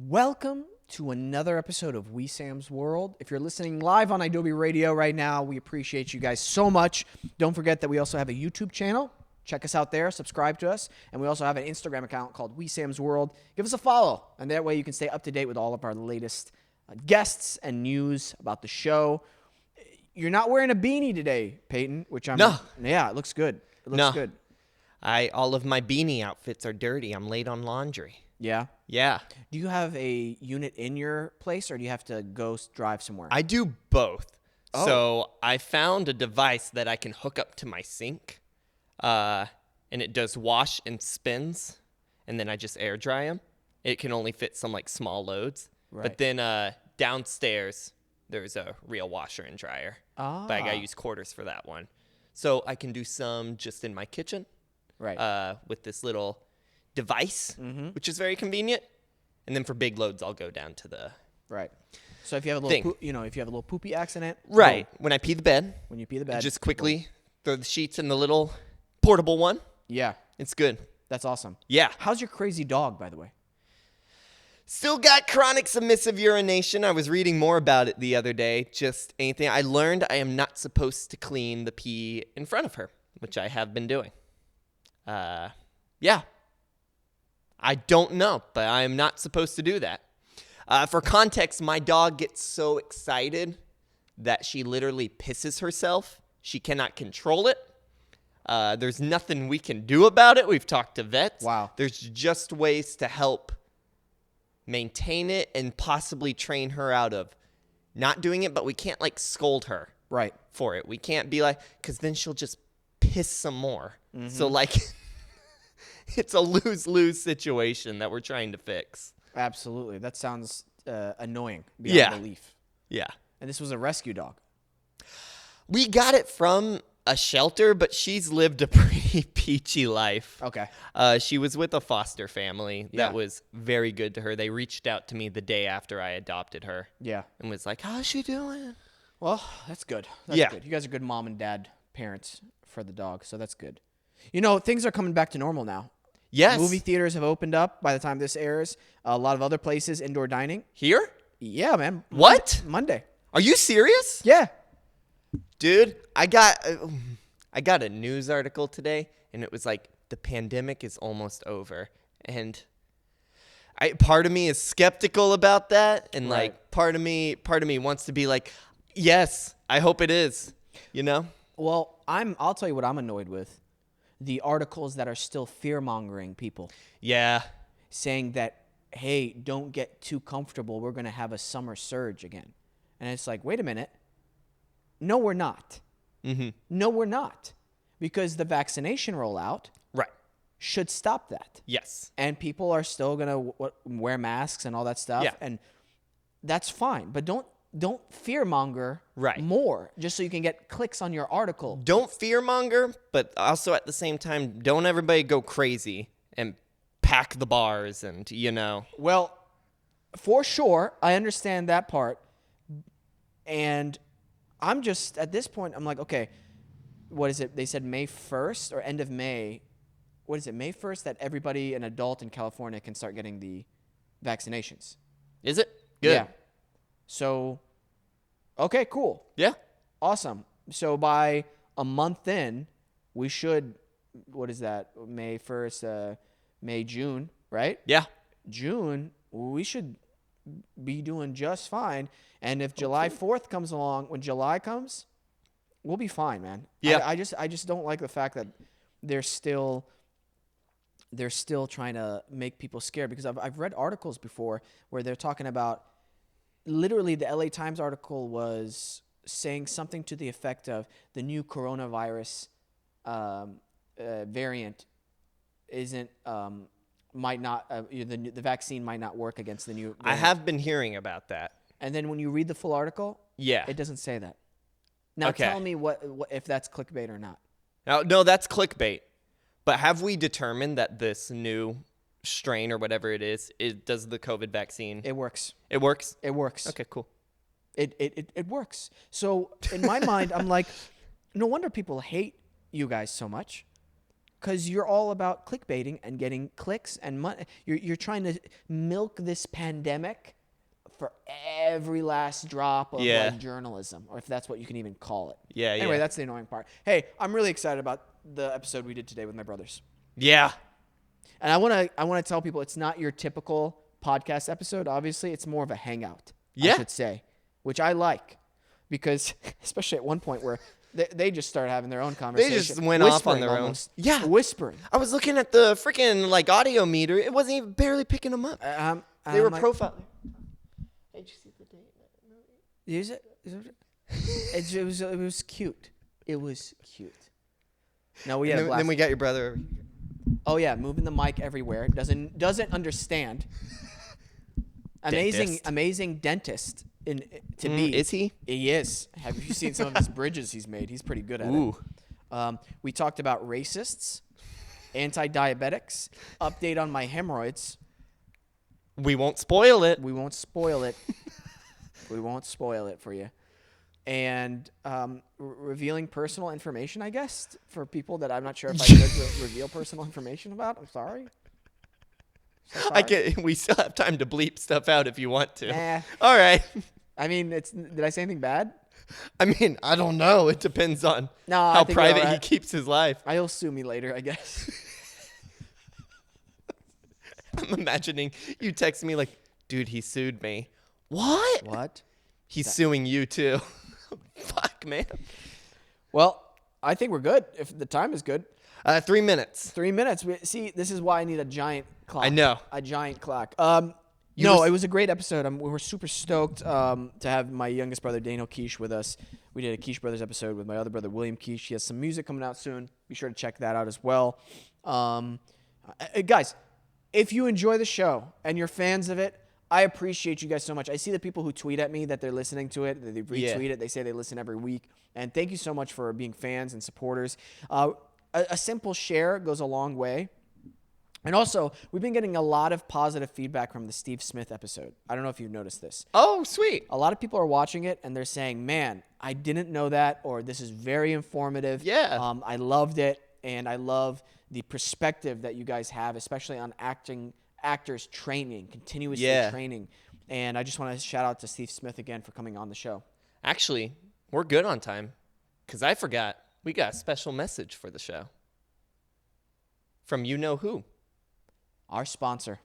Welcome to another episode of Wesam's World. If you're listening live on Adobe Radio right now, we appreciate you guys so much. Don't forget that we also have a YouTube channel. Check us out there, subscribe to us, and we also have an Instagram account called Wesam's World. Give us a follow, and that way you can stay up to date with all of our latest guests and news about the show. You're not wearing a beanie today, Peyton, which I'm... No. Yeah, it looks good. It looks good. All of my beanie outfits are dirty. I'm late on laundry. Yeah? Yeah. Do you have a unit in your place, or do you have to go drive somewhere? I do both. Oh. So I found a device that I can hook up to my sink, and it does wash and spins, and then I just air dry them. It can only fit some like small loads. Right. But then downstairs, there's a real washer and dryer. But I got to use quarters for that one. So I can do some just in my kitchen. Right. With this little device, which is very convenient. And then for big loads, I'll go down to the Right. So if you have a little, if you have a little poopy accident, right boom. when I pee the bed, When you pee the bed, just quickly throw the sheets in the little portable one. Yeah, It's good. that's awesome. Yeah. How's your crazy dog, by the way? Still got chronic submissive urination. I was reading more about it the other day. Just anything. I learned I am not supposed to clean the pee in front of her, which I have been doing. Yeah. I don't know, but I am not supposed to do that. For context, my dog gets so excited that she literally pisses herself. She cannot control it. There's nothing we can do about it. We've talked to vets. Wow. There's just ways to help maintain it and possibly train her out of not doing it, but we can't like scold her Right. for it. We can't be like, because then she'll just piss some more. So like, it's a lose-lose situation that we're trying to fix. Absolutely. That sounds annoying beyond belief. Yeah. And this was a rescue dog. We got it from a shelter, but she's lived a pretty peachy life. Okay. She was with a foster family Yeah. that was very good to her. They reached out to me the day after I adopted her Yeah. and was like, how's she doing? Well, that's good. That's Yeah. good. You guys are good mom and dad parents for the dog, so that's good. You know, things are coming back to normal now. Yes. Movie theaters have opened up by the time this airs. A lot of other places, indoor dining. Here? Yeah, man. What? Monday. Are you serious? Yeah. Dude, I got a news article today, and it was like, the pandemic is almost over. And part of me is skeptical about that, and Right. like part of me wants to be like, yes, I hope it is. You know? Well, I'll tell you what I'm annoyed with. The articles that are still fear-mongering people, Yeah. saying that, hey, don't get too comfortable. We're going to have a summer surge again. And it's like, wait a minute. No, we're not. No, we're not. Because the vaccination rollout Right. should stop that. Yes. And people are still going to wear masks and all that stuff. Yeah. And that's fine. But don't fearmonger Right. more just so you can get clicks on your article. Don't fearmonger, but also at the same time, don't everybody go crazy and pack the bars and, you know. Well, for sure, I understand that part. And I'm just, at this point, I'm like, okay, what is it? They said May 1st or end of May. What is it, May 1st that everybody, an adult in California, can start getting the vaccinations? Is it? Good. Yeah. So, okay, cool. Yeah. Awesome. So by a month in, we should, what is that, May 1st, May, June, right? Yeah. June, we should be doing just fine. And if July 4th comes along, when July comes, we'll be fine, man. Yeah. I just don't like the fact that they're still trying to make people scared, because I've read articles before where they're talking about, literally the LA Times article was saying something to the effect of the new coronavirus variant might not, the vaccine might not work against the new variant. I have been hearing about that. And then when you read the full article, Yeah. it doesn't say that. Now Okay. tell me what if that's clickbait or not. No, that's clickbait. But have we determined that this new strain or whatever it is, does the COVID vaccine? It works. It works? It works. Okay, cool. It works. So in my mind, I'm like, no wonder people hate you guys so much. Because you're all about clickbaiting and getting clicks and money. You're trying to milk this pandemic for every last drop of like journalism, or if that's what you can even call it. Yeah. Anyway, that's the annoying part. Hey, I'm really excited about the episode we did today with my brothers. Yeah. And I want to tell people it's not your typical podcast episode. Obviously, it's more of a hangout. I should say, which I like, because especially at one point where they just started having their own conversation. They just went off on their almost. own. Yeah, whispering. I was looking at the freaking like audio meter. It wasn't even barely picking them up. They were profiling. Hey, did you see the date? Is it? It was cute. It was cute. No, we had a blast. Then we got your brother. Oh yeah, moving the mic everywhere. Doesn't understand. Amazing dentist to be. Is he? He is. Have you seen some of his bridges he's made? He's pretty good at it. We talked about racists, anti-diabetics, update on my hemorrhoids. We won't spoil it. We won't spoil it. We won't spoil it for you. And revealing personal information, I guess, for people that I'm not sure if I could reveal personal information about. I'm sorry. We still have time to bleep stuff out if you want to. Nah. All right. I mean, did I say anything bad? I mean, I don't know. It depends on how private he keeps his life. He'll sue me later, I guess. I'm imagining you text me like, dude, he sued me. What? What? He's suing you too. Fuck, man. Well, I think we're good. If the time is good. 3 minutes. 3 minutes. See, this is why I need a giant clock. I know. A giant clock. It was a great episode. We were super stoked to have my youngest brother, Daniel Keesh, with us. We did a Keesh Brothers episode with my other brother, William Keesh. He has some music coming out soon. Be sure to check that out as well. Guys, if you enjoy the show and you're fans of it, I appreciate you guys so much. I see the people who tweet at me that they're listening to it, that they retweet it. They say they listen every week. And thank you so much for being fans and supporters. A simple share goes a long way. And also, we've been getting a lot of positive feedback from the Steve Smith episode. I don't know if you've noticed this. Oh, sweet. A lot of people are watching it, and they're saying, man, I didn't know that, or this is very informative. Yeah. I loved it, and I love the perspective that you guys have, especially on actors training, continuously training. And I just want to shout out to Steve Smith again for coming on the show. Actually, we're good on time, because I forgot we got a special message for the show from you-know-who. Our sponsor,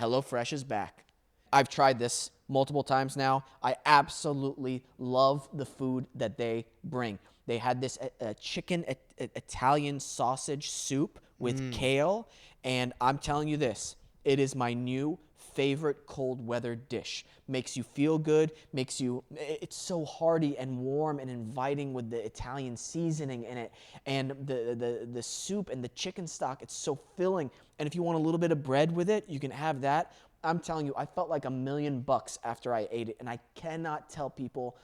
HelloFresh, is back. I've tried this multiple times now. I absolutely love the food that they bring. They had this chicken Italian sausage soup with kale, and I'm telling you this, it is my new favorite cold weather dish. Makes you feel good, it's so hearty and warm and inviting with the Italian seasoning in it, and the soup and the chicken stock, it's so filling. And if you want a little bit of bread with it, you can have that. I'm telling you, I felt like $1,000,000 after I ate it, and I cannot tell people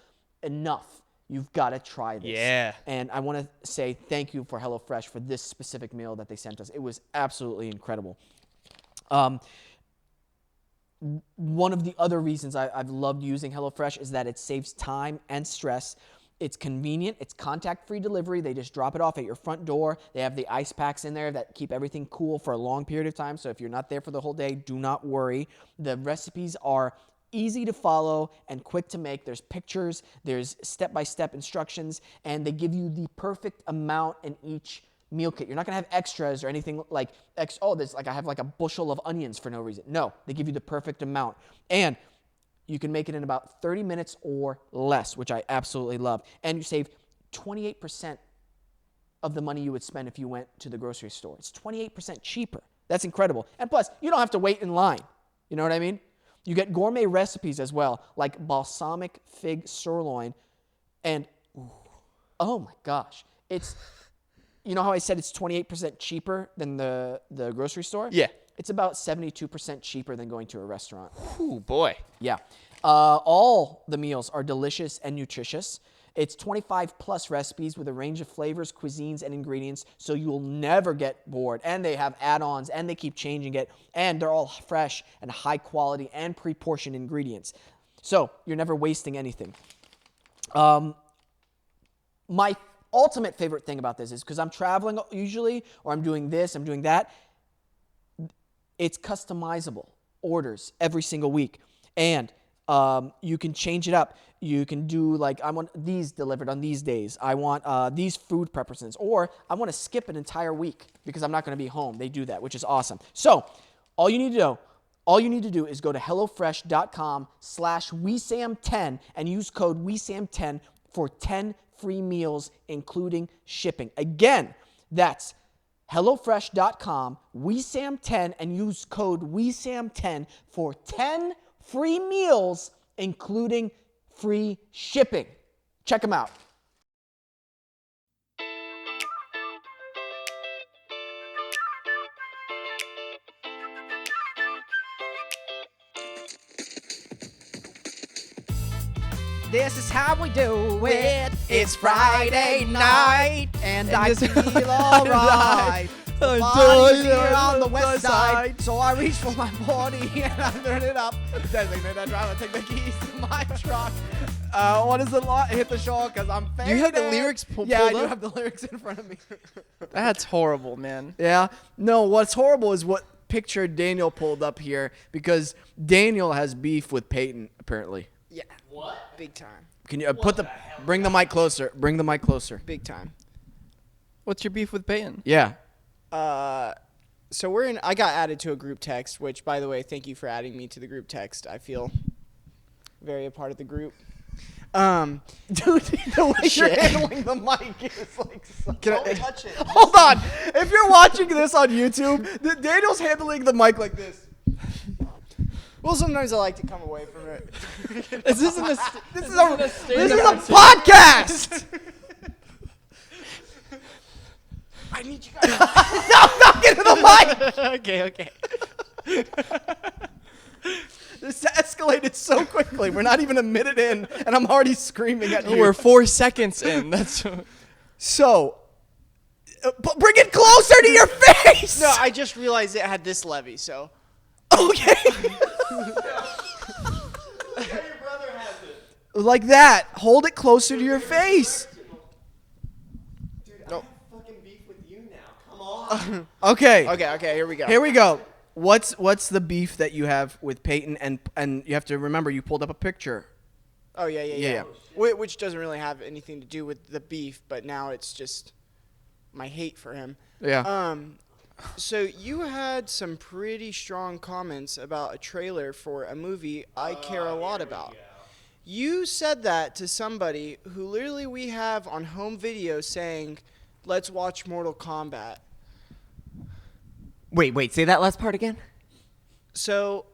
enough. You've got to try this. Yeah. And I want to say thank you for HelloFresh for this specific meal that they sent us. It was absolutely incredible. One of the other reasons I've loved using HelloFresh is that it saves time and stress. It's convenient. It's contact-free delivery. They just drop it off at your front door. They have the ice packs in there that keep everything cool for a long period of time. So if you're not there for the whole day, do not worry. The recipes are easy to follow and quick to make. There's pictures, there's step-by-step instructions, and they give you the perfect amount in each meal kit. You're not gonna have extras or anything like I have like a bushel of onions for no reason. No, they give you the perfect amount. And you can make it in about 30 minutes or less, which I absolutely love. And you save 28% of the money you would spend if you went to the grocery store. It's 28% cheaper. That's incredible. And plus, you don't have to wait in line. You know what I mean? You get gourmet recipes as well, like balsamic fig sirloin. And, oh my gosh, it's, you know how I said it's 28% cheaper than the grocery store? Yeah. It's about 72% cheaper than going to a restaurant. Oh, boy. Yeah. All the meals are delicious and nutritious. It's 25 plus recipes with a range of flavors, cuisines, and ingredients, so you'll never get bored. And they have add-ons, and they keep changing it, and they're all fresh and high quality and pre-portioned ingredients. So you're never wasting anything. My ultimate favorite thing about this is because I'm traveling usually, or I'm doing this, I'm doing that. It's customizable orders every single week. And you can change it up. You can do like, I want these delivered on these days. I want these food preferences. Or I want to skip an entire week because I'm not going to be home. They do that, which is awesome. So all you need to do is go to HelloFresh.com/WeSam10 and use code WeSam10 for 10 free meals, including shipping. Again, that's HelloFresh.com, WeSam10, and use code WeSam10 for 10 free meals, including free shipping. Check them out. This is how we do it. It's Friday night, and I feel alright. The party's here on the west side, so I reach for my 40 and I turn it up. Designated driver, take the keys to my truck. What is the law? Hit the shore because I'm faded. Do you have the lyrics pulled up? Yeah, I do have the lyrics in front of me. That's horrible, man. Yeah. No, what's horrible is what picture Daniel pulled up here because Daniel has beef with Peyton, apparently. Yeah. What? Big time. Can you bring the mic closer? Bring the mic closer. Big time. What's your beef with Peyton? Yeah. So I got added to a group text, which, by the way, thank you for adding me to the group text. I feel very a part of the group. Dude, the way you're handling the mic is like so... Don't touch it. Hold on. If you're watching this on YouTube, Daniel's handling the mic like this. Well, sometimes I like to come away from it. This is a podcast. I need you guys. No, get to the mic. Okay. This escalated so quickly. We're not even a minute in, and I'm already screaming at you. We're 4 seconds in. That's so. Bring it closer to your face. no. I just realized it had this levy, so. Okay. Your brother has it. Like that. Hold it closer to your face. Dude, I have fucking beef with you now. Come on. Okay. Okay. Here we go. Here we go. What's the beef that you have with Peyton? And you have to remember you pulled up a picture. Oh yeah. Yeah. Which doesn't really have anything to do with the beef, but now it's just my hate for him. Yeah. So you had some pretty strong comments about a trailer for a movie I care a lot about. You said that to somebody who literally we have on home video saying, "Let's watch Mortal Kombat." Wait, say that last part again? So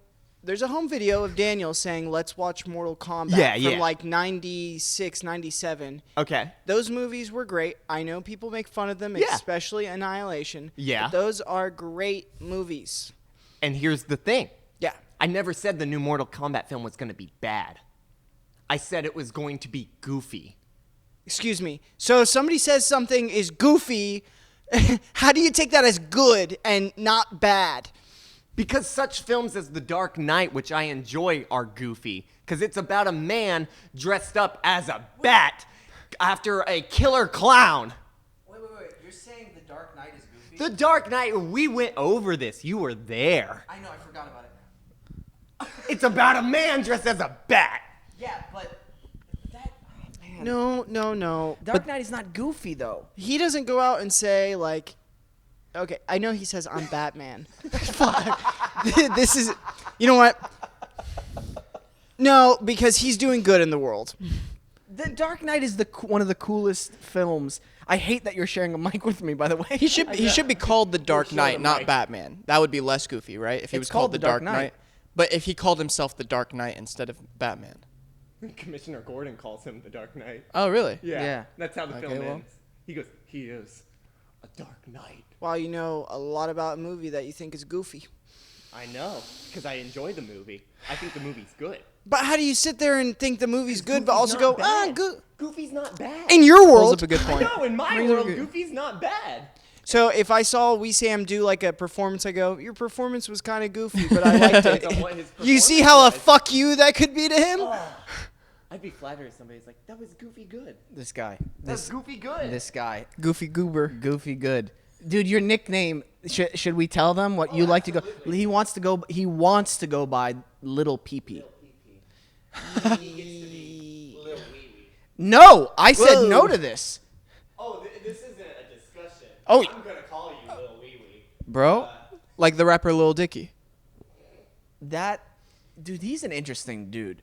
there's a home video of Daniel saying, "Let's watch Mortal Kombat" from like 96, 97. Okay. Those movies were great. I know people make fun of them, Yeah. especially Annihilation. Yeah. But those are great movies. And here's the thing. Yeah. I never said the new Mortal Kombat film was going to be bad. I said it was going to be goofy. Excuse me. So if somebody says something is goofy, how do you take that as good and not bad? Because such films as The Dark Knight, which I enjoy, are goofy. Because it's about a man dressed up as a bat after a killer clown. Wait. You're saying The Dark Knight is goofy? The Dark Knight, we went over this. You were there. I know. I forgot about it. It's about a man dressed as a bat. Yeah, but that. Man. No. Dark Knight is not goofy though. He doesn't go out and say, like, okay, I know he says, "I'm Batman." Fuck. This is, you know what? No, because he's doing good in the world. The Dark Knight is one of the coolest films. I hate that you're sharing a mic with me, by the way. He should be called the Dark share Knight, the not mic. Batman. That would be less goofy, right? If he It's was called the Dark Knight. Knight. But if he called himself the Dark Knight instead of Batman. Commissioner Gordon calls him the Dark Knight. Oh, really? Yeah. That's how the Okay, film well. ends. He goes, he is a Dark Knight. Wow, you know a lot about a movie that you think is goofy. I know, because I enjoy the movie. I think the movie's good. But how do you sit there and think the movie's good, but also go, good? Goofy's not bad. In your Pulls world. up a good point. No, in my world, Goofy's not bad. So if I saw Wesam do like a performance, I go, your performance was kind of goofy, but I liked Depends on it. what his You see performance how a was. fuck you that could be to him? I'd be flattered if somebody's like, that was goofy good. This guy. That's goofy good. This guy. Goofy Goober. Goofy good. Dude, your nickname, should we tell them what you like to go? He wants to go by Little Pee-Pee. No, I said no to this. Oh, this isn't a discussion. Oh, I'm going to call you Lil Wee Wee. bro. Like the rapper Lil Dicky. Dude, he's an interesting dude.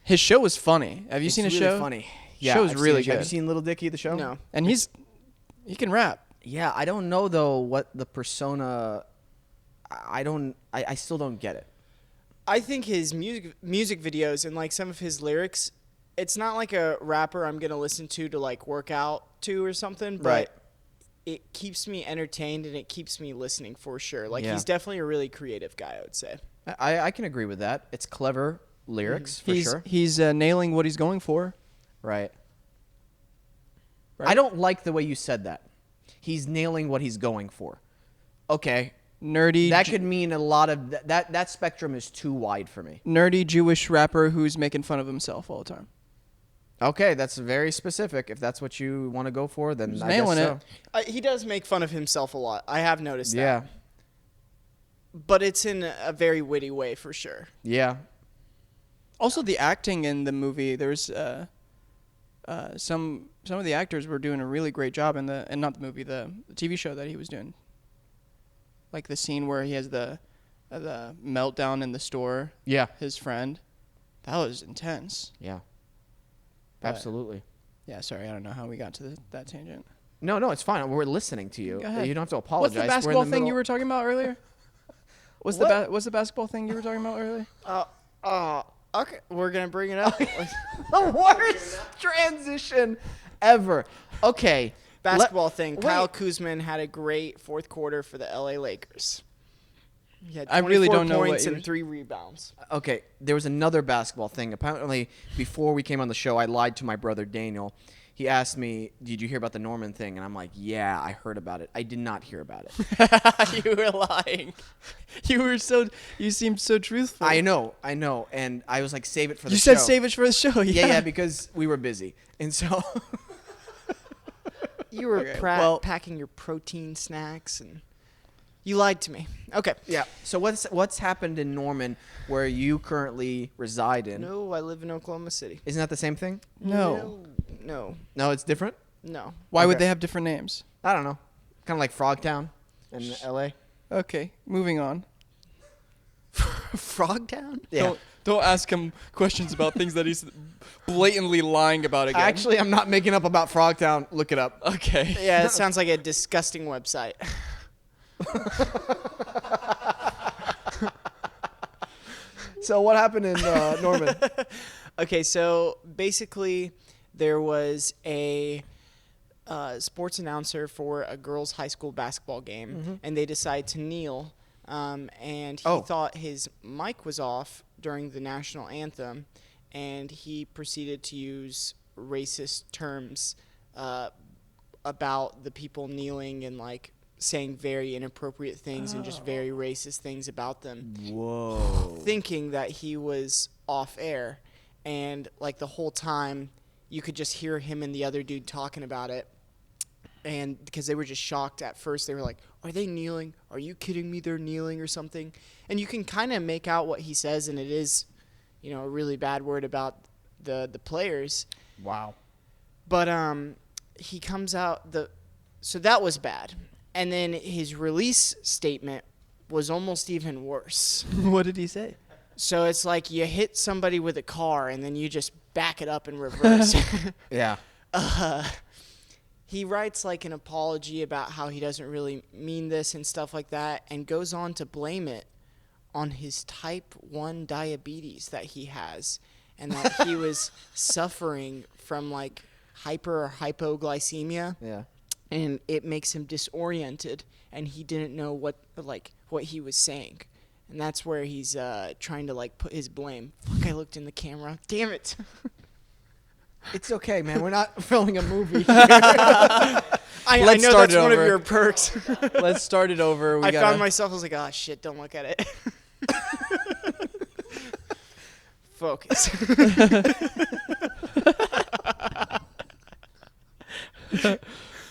His show was funny. Have you seen his really show? Funny. Show's I've really seen it. Have good. you seen Little Dicky, the show? No. And he can rap. Yeah, I don't know though what the persona. I still don't get it. I think his music videos and like some of his lyrics, it's not like a rapper I'm gonna listen to like work out to or something, but Right. it keeps me entertained and it keeps me listening for sure. Like Yeah. he's definitely a really creative guy, I would say. I can agree with that. It's clever lyrics for sure. He's nailing what he's going for. Right. Right. I don't like the way you said that. He's nailing what he's going for. Okay. Nerdy. That could mean a lot of that spectrum is too wide for me. nerdy Jewish rapper who's making fun of himself all the time. Okay, that's very specific. If that's what you want to go for, then He's I nailing guess so. it. He does make fun of himself a lot. I have noticed that. Yeah. But it's in a very witty way for sure. Yeah. Also, the acting in the movie. There's some of the actors were doing a really great job in not the movie, the TV show that he was doing. Like the scene where he has the meltdown in the store. Yeah. His friend. That was intense. Yeah. But- Absolutely. Yeah, sorry, I don't know how we got to that tangent. No, it's fine. We're listening to you. Go ahead. You don't have to What's apologize. the We're in basketball thing middle- you were talking about earlier? What's the basketball thing you were talking about earlier? Okay, we're gonna bring it up. The worst transition ever. Okay. Basketball thing. wait. Kyle Kuzma had a great fourth quarter for the LA Lakers. He had I really 24 don't know what points you and were- 3 rebounds. Okay, there was another basketball thing. Apparently, before we came on the show, I lied to my brother Daniel. He asked me, "Did you hear about the Norman thing?" And I'm like, "Yeah, I heard about it. I did not hear about it." You were lying. You seemed so truthful. I know, and I was like, "Save it for the You show." said save it for the show. Yeah, because we were busy, and so You were Okay, well- packing your protein snacks and you lied to me. Okay. yeah. So what's happened in Norman, where you currently reside in? No, I live in Oklahoma City. Isn't that the same thing? No. No. No, it's different. No. Why would Okay. they have different names? I don't know. Kind of like Frogtown in L.A. Okay, moving on. Frogtown? Yeah. Don't ask him questions about things that he's blatantly lying about again. Actually, I'm not making up about Frogtown. Look it up. Okay. Yeah, it sounds like a disgusting website. So what happened in Norman? Okay, so basically there was a sports announcer for a girls' high school basketball game, and they decided to kneel. And he thought his mic was off during the national anthem, and he proceeded to use racist terms about the people kneeling and like saying very inappropriate things and just very racist things about them. Whoa. Thinking that he was off air, and like the whole time you could just hear him and the other dude talking about it, and because they were just shocked at first. They were like, are they kneeling? Are you kidding me? They're kneeling or something. And you can kind of make out what he says, and it is, you know, a really bad word about the players. Wow. But he comes out so that was bad. And then his release statement was almost even worse. What did he say? So it's like you hit somebody with a car and then you just back it up in reverse. Yeah. He writes like an apology about how he doesn't really mean this and stuff like that, and goes on to blame it on his type 1 diabetes that he has, and that he was suffering from like hyper or hypoglycemia. Yeah. And it makes him disoriented, and he didn't know what he was saying. And that's where he's trying to like put his blame. Fuck, I looked in the camera. Damn it. It's okay, man. We're not filming a movie. I know start that's it one of over. your perks. Let's start it over. I found myself, I was like, oh shit, don't look at it. Focus.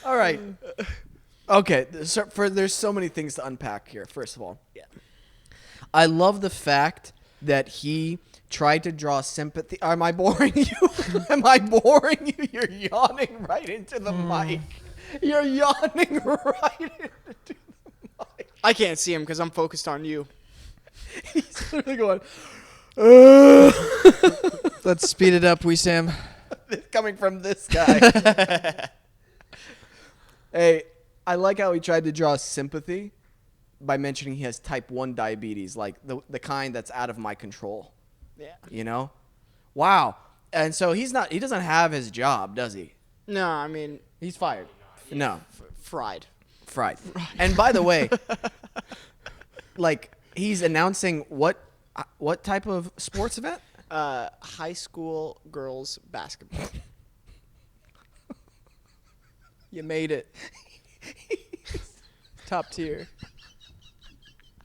All right. Okay. There's so many things to unpack here. First of all, Yeah. I love the fact that he tried to draw sympathy. Am I boring you? Am I boring you? You're yawning right into the mic. You're yawning right into the mic. I can't see him because I'm focused on you. He's literally going. Let's speed it up, Wesam. Coming from this guy. Hey, I like how he tried to draw sympathy by mentioning he has type 1 diabetes, like the kind that's out of my control. Yeah. You know? Wow. And so he doesn't have his job, does he? No, I mean, He's fired. No. fried. Fried. And by the way, like he's announcing what type of sports event? High school girls basketball. You made it. Top tier.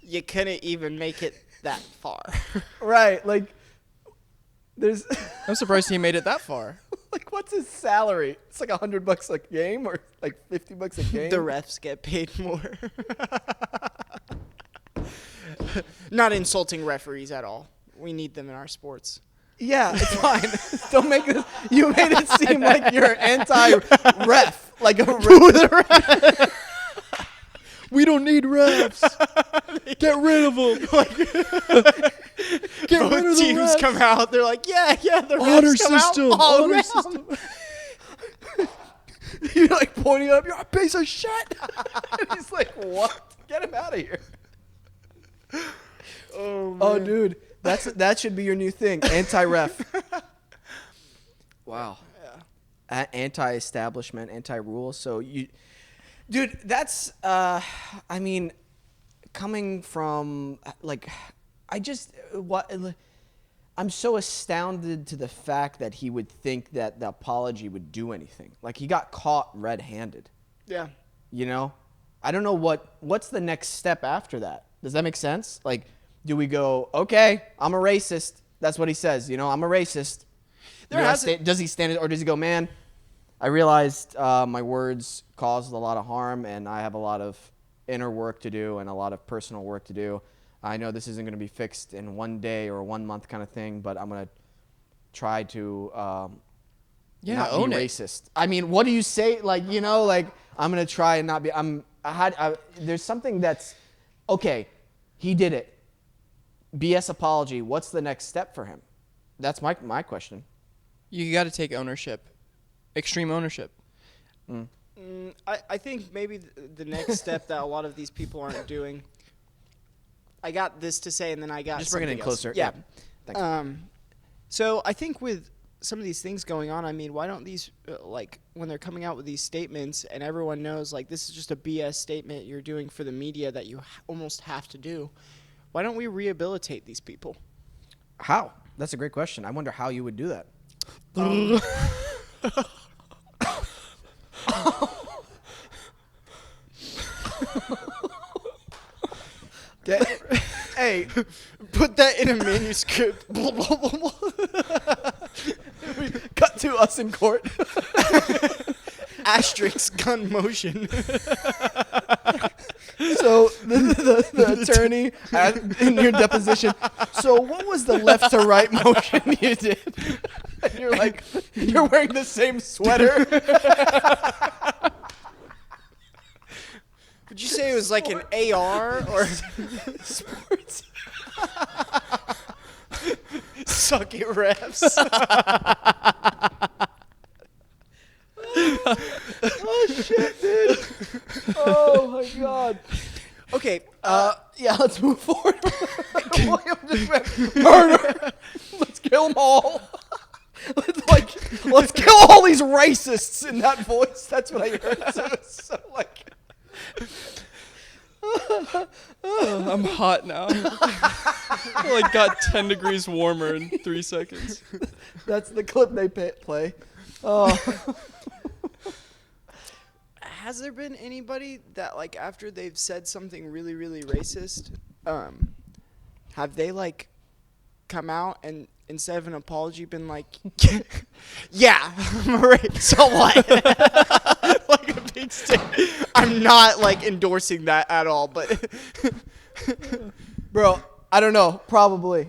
You couldn't even make it that far. Right. Like there's I'm surprised he made it that far. like what's his salary? It's like $100 a game or like $50 a game. The refs get paid more. Not insulting referees at all. We need them in our sports. Yeah, it's fine. Don't make this. You made it seem like you're anti-ref, like a ref. We don't need refs. Get rid of them. Get rid Both of the teams refs. come out. They're like, yeah, the Honor refs come system. out all Honor around. system. You're like pointing up. You're a piece of shit. And he's like, what? Get him out of here. Oh, dude, that should be your new thing. Anti-ref. Wow. Yeah. Anti-establishment, anti-rules. So dude, that's I mean, coming from like, I'm so astounded to the fact that he would think that the apology would do anything. Like he got caught red-handed. Yeah. You know, I don't know what's the next step after that. Does that make sense? Like, do we go, okay, I'm a racist? That's what he says. You know, I'm a racist. Does he stand it, or does he go, man, I realized my words caused a lot of harm, and I have a lot of inner work to do and a lot of personal work to do. I know this isn't going to be fixed in one day or 1 month kind of thing, but I'm going to try to not own be it. racist. I mean, what do you say? Like, you know, like I'm going to try and not be. There's something that's okay. He did it. BS apology. What's the next step for him? That's my question. You got to take ownership. Extreme ownership. I think maybe the next step that a lot of these people aren't doing. I got this to say, and then I got Just bring it in something else. closer. Yeah. Thanks. So I think with some of these things going on, I mean, why don't these like when they're coming out with these statements, and everyone knows like this is just a BS statement you're doing for the media that you almost have to do. Why don't we rehabilitate these people? How? That's a great question. I wonder how you would do that. Hey, Put that in a manuscript. cut to us in court. Asterisk gun motion. So the attorney in your deposition. So what was the left to right motion you did? And you're like, you're wearing the same sweater. Would you say it was like an AR or Sports. suck it refs? Oh shit, dude. Oh my god. Okay. Yeah, let's move forward. William just went, murder. Let's kill them all. Let's kill all these racists in that voice. That's what I heard. So it's so like. I'm hot now. I like got 10 degrees warmer in 3 seconds. That's the clip they play. Oh. Has there been anybody that like after they've said something really, really racist, have they like come out and instead of an apology, been like, yeah, I'm right. So what? Like a big stick. I'm not like endorsing that at all, but Bro, I don't know. Probably.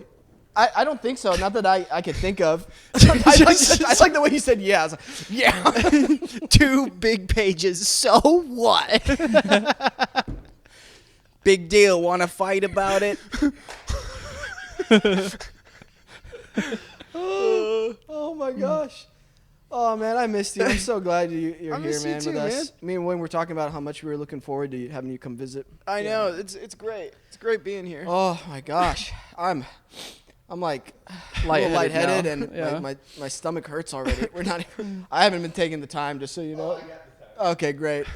I don't think so. Not that I could think of. I like the way you said yeah. I was like, yeah. 2 big pages. So what? Big deal. Want to fight about it? Oh my gosh. Oh man, I missed you. I'm so glad you're I here, miss you man, too, with us. man. Me and Wayne were talking about how much we were looking forward to having you come visit. I know it's great. It's great being here. Oh my gosh, I'm like a little Lightheaded lightheaded now. and Yeah. my stomach hurts already. We're not. I haven't been taking the time, just so you know. Okay, great.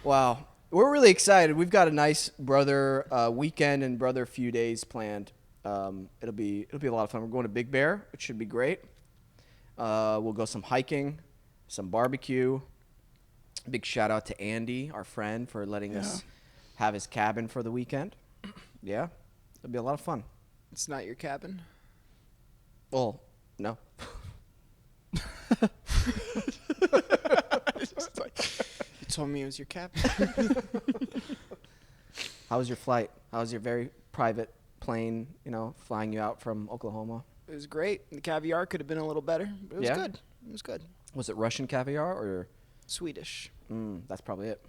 Wow, we're really excited. We've got a nice brother weekend and brother few days planned. It'll be a lot of fun. We're going to Big Bear, which should be great. We'll go some hiking, some barbecue. Big shout out to Andy, our friend, for letting us have his cabin for the weekend. Yeah, it'll be a lot of fun. It's not your cabin. Well, no. Just like, you told me it was your cabin. How was your flight? How was your very private plane, flying you out from Oklahoma? It was great. The caviar could have been a little better, but it was Yeah? good. It was good. Was it Russian caviar or? Swedish. That's probably it.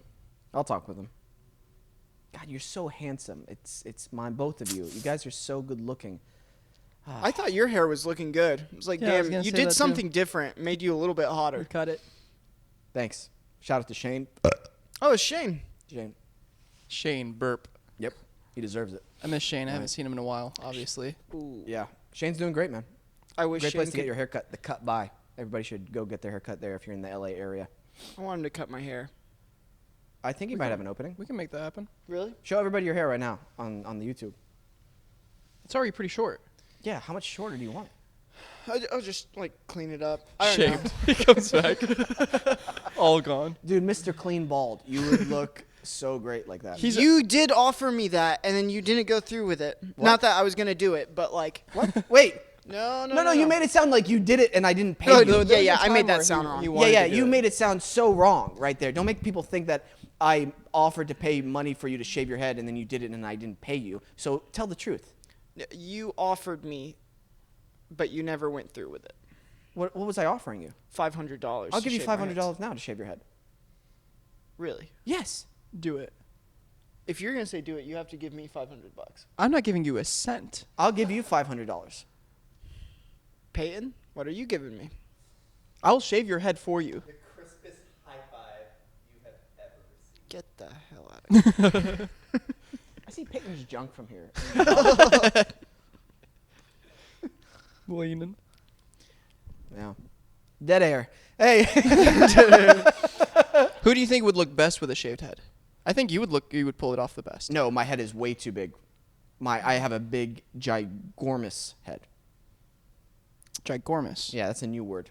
I'll talk with him. God, you're so handsome. It's mine, both of you. You guys are so good looking. I thought your hair was looking good. It was like, Yeah, I was damn, gonna you say did that too. something different. Made you a little bit hotter. Cut it. Thanks. Shout out to Shane. Oh, it's Shane. Shane. Shane burp. Yep. He deserves it. I miss Shane. I haven't seen him in a while, obviously. Ooh. Yeah. Shane's doing great, man. I wish Great Shane place to could, get your haircut. The Cut By. Everybody should go get their haircut there if you're in the LA area. I want him to cut my hair. I think he might have an opening. We can make that happen. Really? Show everybody your hair right now on the YouTube. It's already pretty short. Yeah, how much shorter do you want? I'll just like clean it up. I don't know. Shaved. He comes back. All gone. Dude, Mr. Clean Bald. You would look so great like that. You did offer me that, and then you didn't go through with it. Not that I was gonna do it, but like, What? Wait. no, You made it sound like you did it and I didn't pay No, you. no, There was yeah, a I time made where that sound he wrong. Yeah, wanted to do you it. made it sound so wrong right there. Don't make people think that I offered to pay money for you to shave your head and then you did it and I didn't pay you. So tell the truth. You offered me, but you never went through with it. What was I offering you? $500. I'll give you $500 now to shave your head. Really? Yes. Do it. If you're gonna say do it, you have to give me $500. I'm not giving you a cent. I'll give you $500. Peyton, what are you giving me? I'll shave your head for you. The crispest high five you have ever received. Get the hell out of here. I see Peyton's junk from here. Leaning. Yeah. Dead air. Hey. Who do you think would look best with a shaved head? I think you would pull it off the best. No, my head is way too big. I have a big, gigormous head. Gigormous. Yeah, that's a new word.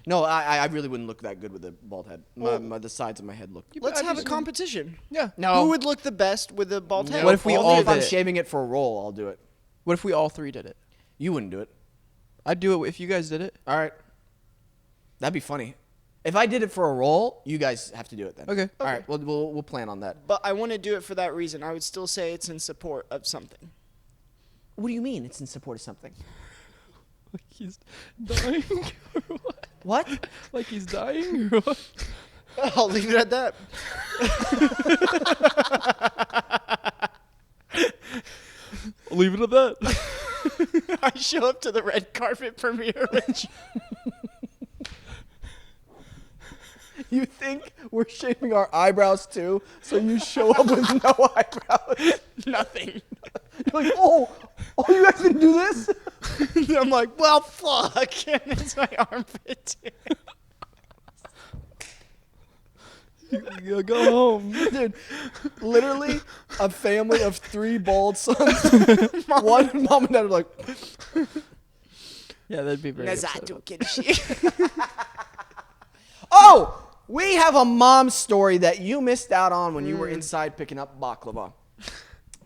No, I really wouldn't look that good with a bald head. The sides of my head look. Let's have a competition. Yeah. No. Who would look the best with a bald head? What if we Only all if I'm did it? shaving it for a roll, I'll do it. What if we all three did it? You wouldn't do it. I'd do it if you guys did it. All right. That'd be funny. If I did it for a roll, you guys have to do it then. Okay. All right. We'll plan on that. But I want to do it for that reason. I would still say it's in support of something. What do you mean it's in support of something? Like he's dying or what? What? Like he's dying or what? I'll leave it at that. I'll leave it at that. I show up to the red carpet premiere. You think we're shaving our eyebrows too? So you show up with no eyebrows? Nothing. You're like, oh, you guys didn't do this? I'm like, well, fuck. And it's my armpit. Yeah, go home. Dude, literally a family of 3 bald sons. One mom and dad are like, Yeah, that'd be very upsetting. Nazato Kenshi. oh, we have a mom story that you missed out on when you were inside picking up baklava.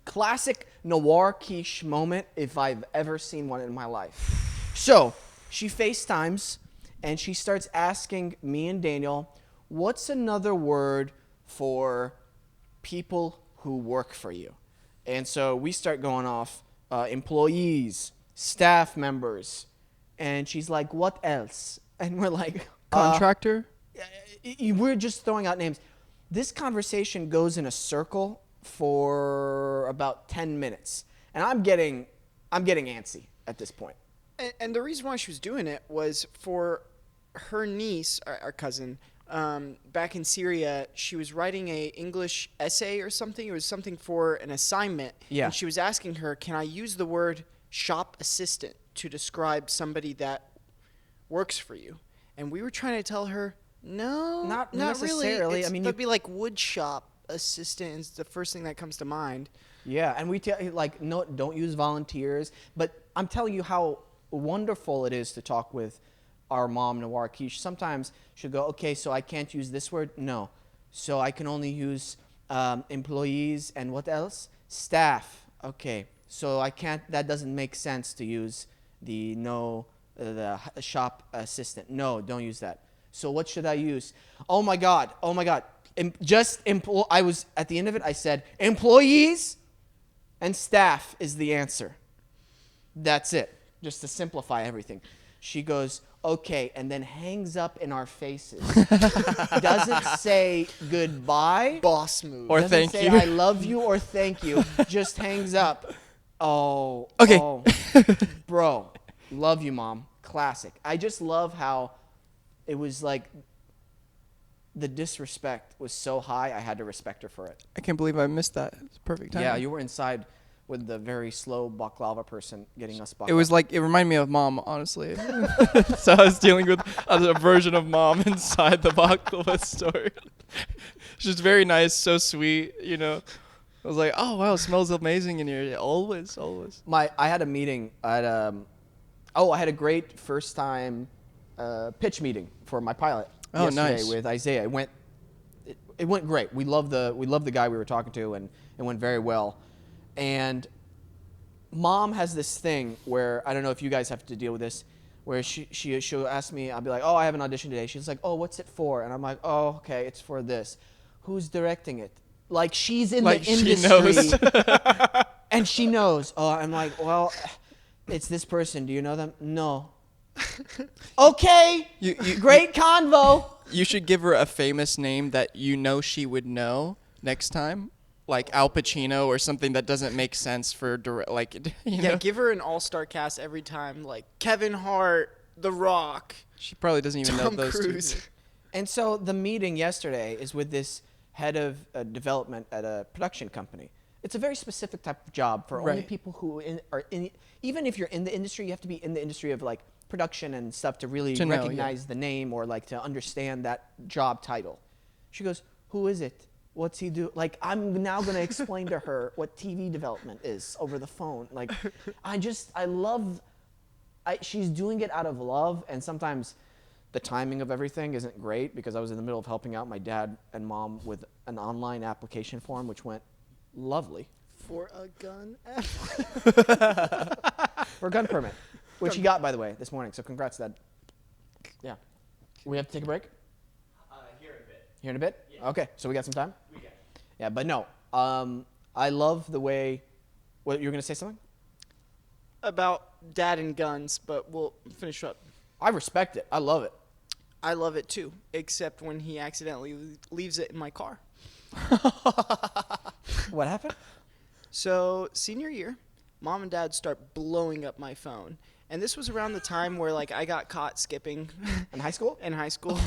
classic noir quiche moment if I've ever seen one in my life. So she FaceTimes and she starts asking me and Daniel, what's another word for people who work for you? And so we start going off employees, staff members, and she's like, what else? And we're like, Contractor? we're just throwing out names. This conversation goes in a circle for about 10 minutes. And I'm getting antsy at this point. And the reason why she was doing it was for her niece, our cousin, back in Syria. She was writing a English essay or something. It was something for an assignment. Yeah. And she was asking her, can I use the word shop assistant to describe somebody that works for you? And we were trying to tell her, no, Not not necessarily. really. I mean, that'd be like wood shop assistant is the first thing that comes to mind. Yeah, and we tell you, like, no, don't use volunteers. But I'm telling you how wonderful it is to talk with our mom, Noir Keesh. Sometimes she'll go, okay, so I can't use this word? No. So I can only use employees and what else? Staff. Okay. So I can't, that doesn't make sense to use the shop assistant. No, don't use that. So what should I use? Oh my God. I was, at the end of it, I said, employees and staff is the answer. That's it. Just to simplify everything. She goes, okay, and then hangs up in our faces. Doesn't say goodbye. Boss move. Or Doesn't thank say you. I love you or thank you. Just hangs up. Oh. Okay. Oh. Bro, love you, Mom. Classic. I just love how it was like the disrespect was so high, I had to respect her for it. I can't believe I missed that. It's perfect time. Yeah, you were inside with the very slow baklava person getting us baklava. It was like, it reminded me of Mom, honestly. So I was dealing with a version of Mom inside the baklava store. She's very nice, so sweet, you know. I was like, oh, wow, it smells amazing in here. Yeah, always. I had a meeting at I had a great first time pitch meeting for my pilot yesterday nice. with Isaiah. It went great. We love the guy we were talking to, and it went very well. And Mom has this thing where, I don't know if you guys have to deal with this, where she'll ask me, I'll be like, oh, I have an audition today. She's like, oh, what's it for? And I'm like, oh, okay, it's for this. Who's directing it? Like, she's in Like the she industry. knows. And she knows. Oh, I'm like, well, it's this person. Do you know them? No. Okay. Great convo. You should give her a famous name that you know she would know next time. Like Al Pacino or something that doesn't make sense for you know? Give her an all-star cast every time, like Kevin Hart, The Rock, She probably doesn't even Tom know those Cruise. two. And so the meeting yesterday is with this head of development at a production company. It's a very specific type of job for only Right. people who are in. Even if you're in the industry, you have to be in the industry of like production and stuff to really To know, yeah. recognize the name or like to understand that job title. She goes, "Who is it? What's he do?" Like, I'm now going to explain to her what TV development is over the phone. Like, she's doing it out of love, and sometimes the timing of everything isn't great because I was in the middle of helping out my dad and mom with an online application form, which went lovely. For a gun. For a gun permit, which he got, by the way, this morning. So congrats, Dad. Yeah. We have to take a break? Here in a bit. Here in a bit? Yeah. Okay, so we got some time? We got. Yeah, but no. I love the way... What, you were going to say something? About dad and guns, but we'll finish up. I respect it. I love it. I love it too, except when he accidentally leaves it in my car. What happened? So, senior year, mom and dad start blowing up my phone. And this was around the time where, like, I got caught skipping In high school? in high school.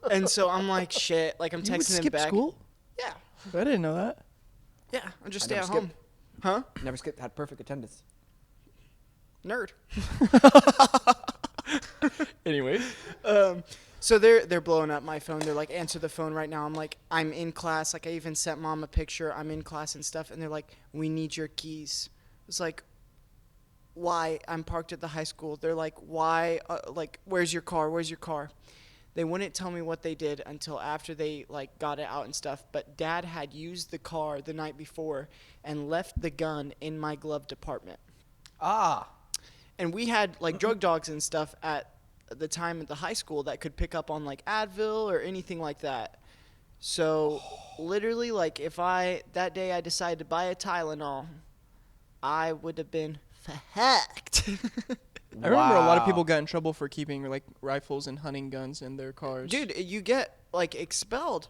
And so I'm like, shit. Like, I'm You would texting him skip back. school? Yeah. I didn't know that. Yeah. I'm just I stay never at home. skipped. Huh? Never skipped. Had perfect attendance. Nerd. Anyways. So they're blowing up my phone. They're like, answer the phone right now. I'm like, I'm in class. Like, I even sent mom a picture. I'm in class and stuff. And they're like, we need your keys. It's like, why? I'm parked at the high school. They're like, why? Like, where's your car? Where's your car? They wouldn't tell me what they did until after they like got it out and stuff. But Dad had used the car the night before and left the gun in my glove department. Ah. And we had like drug dogs and stuff at the time at the high school that could pick up on like Advil or anything like that. So literally, like if that day I decided to buy a Tylenol, I would have been hacked. I remember a lot of Wow. people got in trouble for keeping like rifles and hunting guns in their cars. Dude, you get like expelled.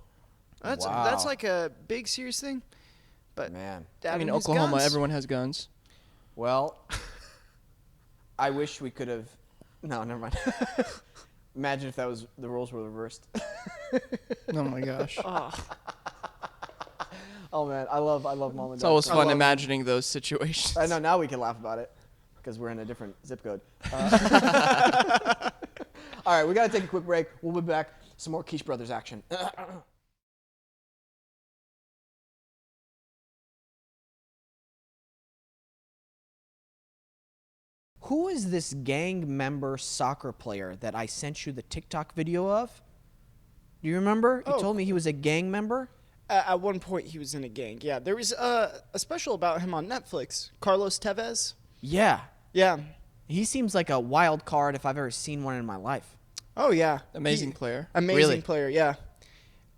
That's Wow. like a big serious thing. But Man. Dad I mean, and his Oklahoma, guns. everyone has guns. Well, I wish we could have. No, never mind. Imagine if the roles were reversed. Oh my gosh. Oh man, I love mom and It's dad. always I fun love- imagining those situations. I know now we can laugh about it because we're in a different zip code. All right, we got to take a quick break. We'll be back. Some more Keesh Brothers action. Who is this gang member soccer player that I sent you the TikTok video of? Do you remember? You Oh. told me he was a gang member. At one point, he was in a gang. Yeah, there was a special about him on Netflix. Carlos Tevez. Yeah. Yeah. He seems like a wild card if I've ever seen one in my life. Oh yeah. Amazing player. Amazing Really? player. Yeah.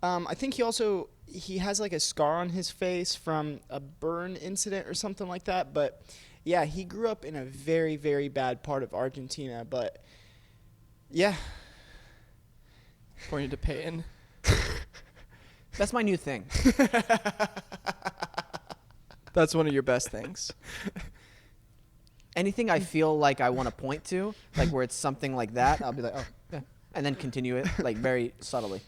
I think he has like a scar on his face from a burn incident or something like that. But yeah, he grew up in a very, very bad part of Argentina. But yeah. Pointed to Peyton. That's my new thing. That's one of your best things. Anything I feel like I want to point to, like where it's something like that, I'll be like, oh, yeah, and then continue it like very subtly.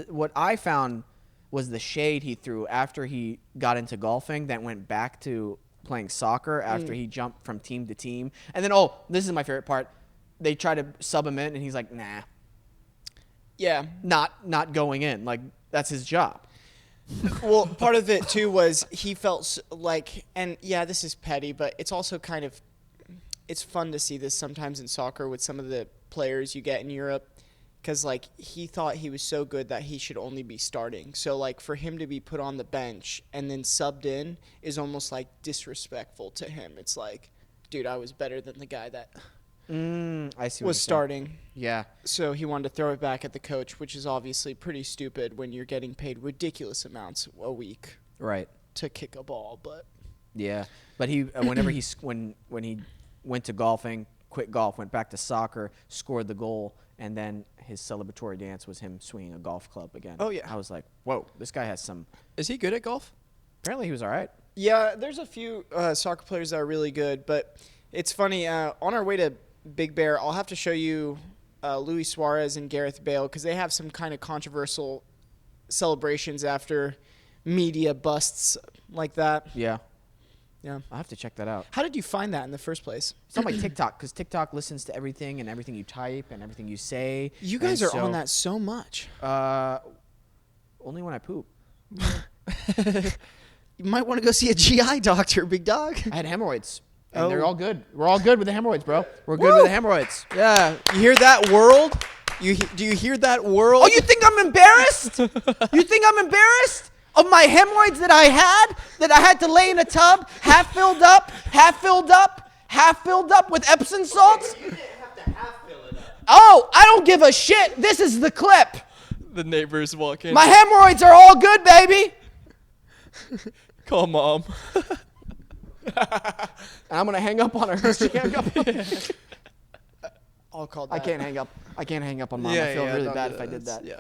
What I found was the shade he threw after he got into golfing that went back to playing soccer after he jumped from team to team. And then, oh, this is my favorite part. They try to sub him in, and he's like, nah, Yeah. not going in. Like, that's his job. Well, part of it too was he felt like, and yeah, this is petty, but it's also kind of, it's fun to see this sometimes in soccer with some of the players you get in Europe, because like he thought he was so good that he should only be starting. So like for him to be put on the bench and then subbed in is almost like disrespectful to him. It's like, dude, I was better than the guy that I see. What was you're saying. starting. Yeah. So he wanted to throw it back at the coach, which is obviously pretty stupid when you're getting paid ridiculous amounts a week Right. to kick a ball. But Yeah, but he whenever when he went to golfing, quit golf, went back to soccer, scored the goal, and then his celebratory dance was him swinging a golf club again. Oh, yeah. I was like, whoa, this guy has some. Is he good at golf? Apparently, he was all right. yeah, there's a few soccer players that are really good. But it's funny, on our way to Big Bear, I'll have to show you Luis Suarez and Gareth Bale because they have some kind of controversial celebrations after media busts like that. Yeah, Yeah. I'll have to check that out. How did you find that in the first place? It's on my TikTok because TikTok listens to everything and everything you type and everything you say. You guys And are on that so much. Only when I poop. You might want to go see a GI doctor, big dog. I had hemorrhoids. And Oh. they're all good. We're all good with the hemorrhoids, bro. We're good with the hemorrhoids. Yeah, you hear that, world? Do you hear that, world? Oh, you think I'm embarrassed? You think I'm embarrassed of my hemorrhoids that I had to lay in a tub, half filled up with Epsom salts? You didn't have to half fill it up. Oh, I don't give a shit. This is the clip. The neighbors walk in. My hemorrhoids are all good, baby. Call mom. And I'm gonna hang up on her. She hung up on me. I'll call that. I can't hang up. I can't hang up on mom. I feel really don't bad do if I did that. Yeah.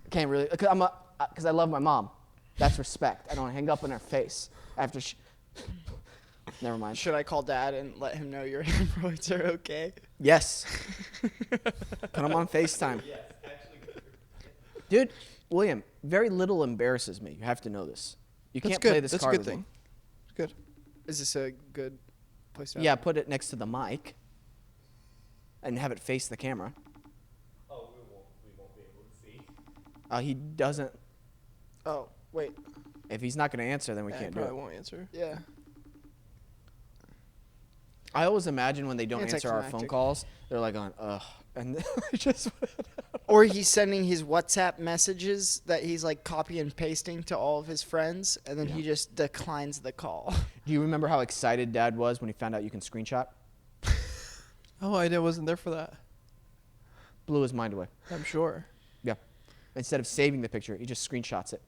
Can't really, because I love my mom. That's respect. I don't hang up in her face after she. Never mind. Should I call Dad and let him know your hemorrhoids are okay? Yes. Put him on FaceTime. Dude, William, very little embarrasses me. You have to know this. You That's can't good. play this That's a card good with thing. me. Good. Is this a good place to have Yeah, it? put it next to the mic and have it face the camera. Oh, we won't be able to see. He doesn't. Oh, wait. If he's not going to answer, then we Yeah, can't I do probably it. won't answer. Yeah. I always imagine when they don't answer our phone Anticlimactic. calls, they're like on, ugh. And then just. Or he's sending his WhatsApp messages that he's like copy and pasting to all of his friends, and then he just declines the call. Do you remember how excited Dad was when he found out you can screenshot? Oh, I wasn't there for that. Blew his mind away. I'm sure. Yeah. Instead of saving the picture, he just screenshots it.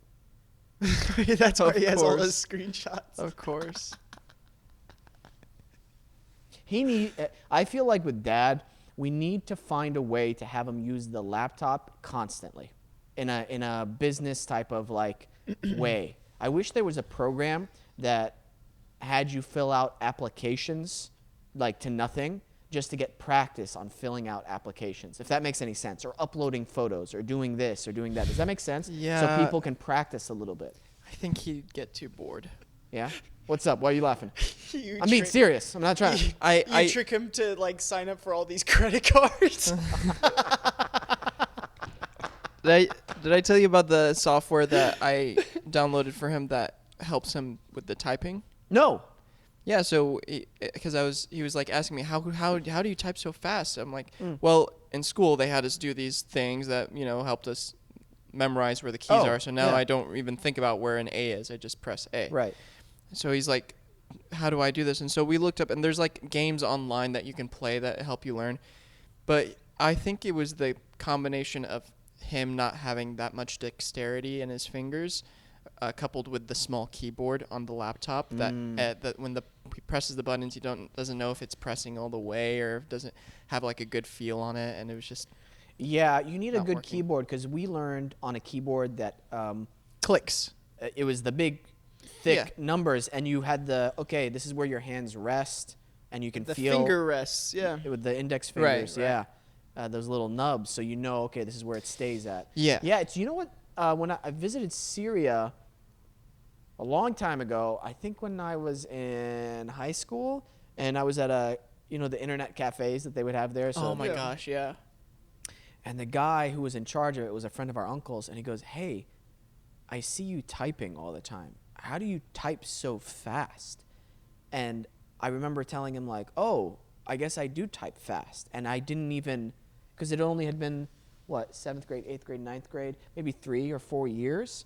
That's why Of he has all course. those screenshots. Of course. I feel like with Dad, we need to find a way to have him use the laptop constantly in a business type of like way. I wish there was a program that had you fill out applications like to nothing just to get practice on filling out applications, if that makes any sense, or uploading photos or doing this or doing that. Does that make sense? Yeah. So people can practice a little bit. I think he'd get too bored. Yeah? What's up? Why are you laughing? You I'm being trick- serious. I'm not trying to. You trick him to like sign up for all these credit cards. Did I tell you about the software that I downloaded for him that helps him with the typing? No. Yeah, so because he was like asking me how do you type so fast? I'm like, well, in school they had us do these things that helped us memorize where the keys Oh, are. So now yeah. I don't even think about where an A is. I just press A. Right. So he's like, how do I do this? And so we looked up, and there's like games online that you can play that help you learn. But I think it was the combination of him not having that much dexterity in his fingers, coupled with the small keyboard on the laptop that when he presses the buttons, he doesn't know if it's pressing all the way or if doesn't have like a good feel on it, and it was just Yeah, you need a Not good working. keyboard because we learned on a keyboard that clicks. it was the big, thick Yeah. numbers, and you had this is where your hands rest, and you can The feel finger rests, yeah. with the index Right, fingers, yeah, those little nubs, so okay, this is where it stays at. Yeah. Yeah, it's what when I visited Syria a long time ago, I think when I was in high school, and I was at the internet cafes that they would have there. So Oh my gosh, yeah. And the guy who was in charge of it was a friend of our uncle's, and he goes, "Hey, I see you typing all the time. How do you type so fast?" And I remember telling him like, "Oh, I guess I do type fast." And I didn't even, because it only had been, 7th grade, 8th grade, 9th grade, maybe 3 or 4 years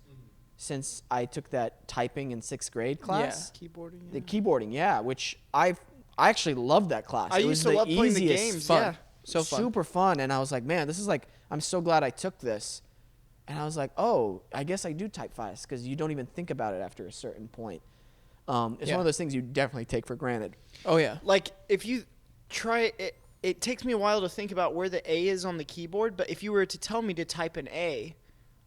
since I took that typing in 6th grade class. Keyboarding. The keyboarding, yeah, which I actually loved that class. I It was used to the love playing the easiest games. Fun. Yeah. So fun. Super fun. And I was like, man, this is like, I'm so glad I took this. And I was like, oh, I guess I do type fast because you don't even think about it after a certain point. It's Yeah. one of those things you definitely take for granted. Oh yeah. Like if you try it, it takes me a while to think about where the A is on the keyboard. But if you were to tell me to type an A,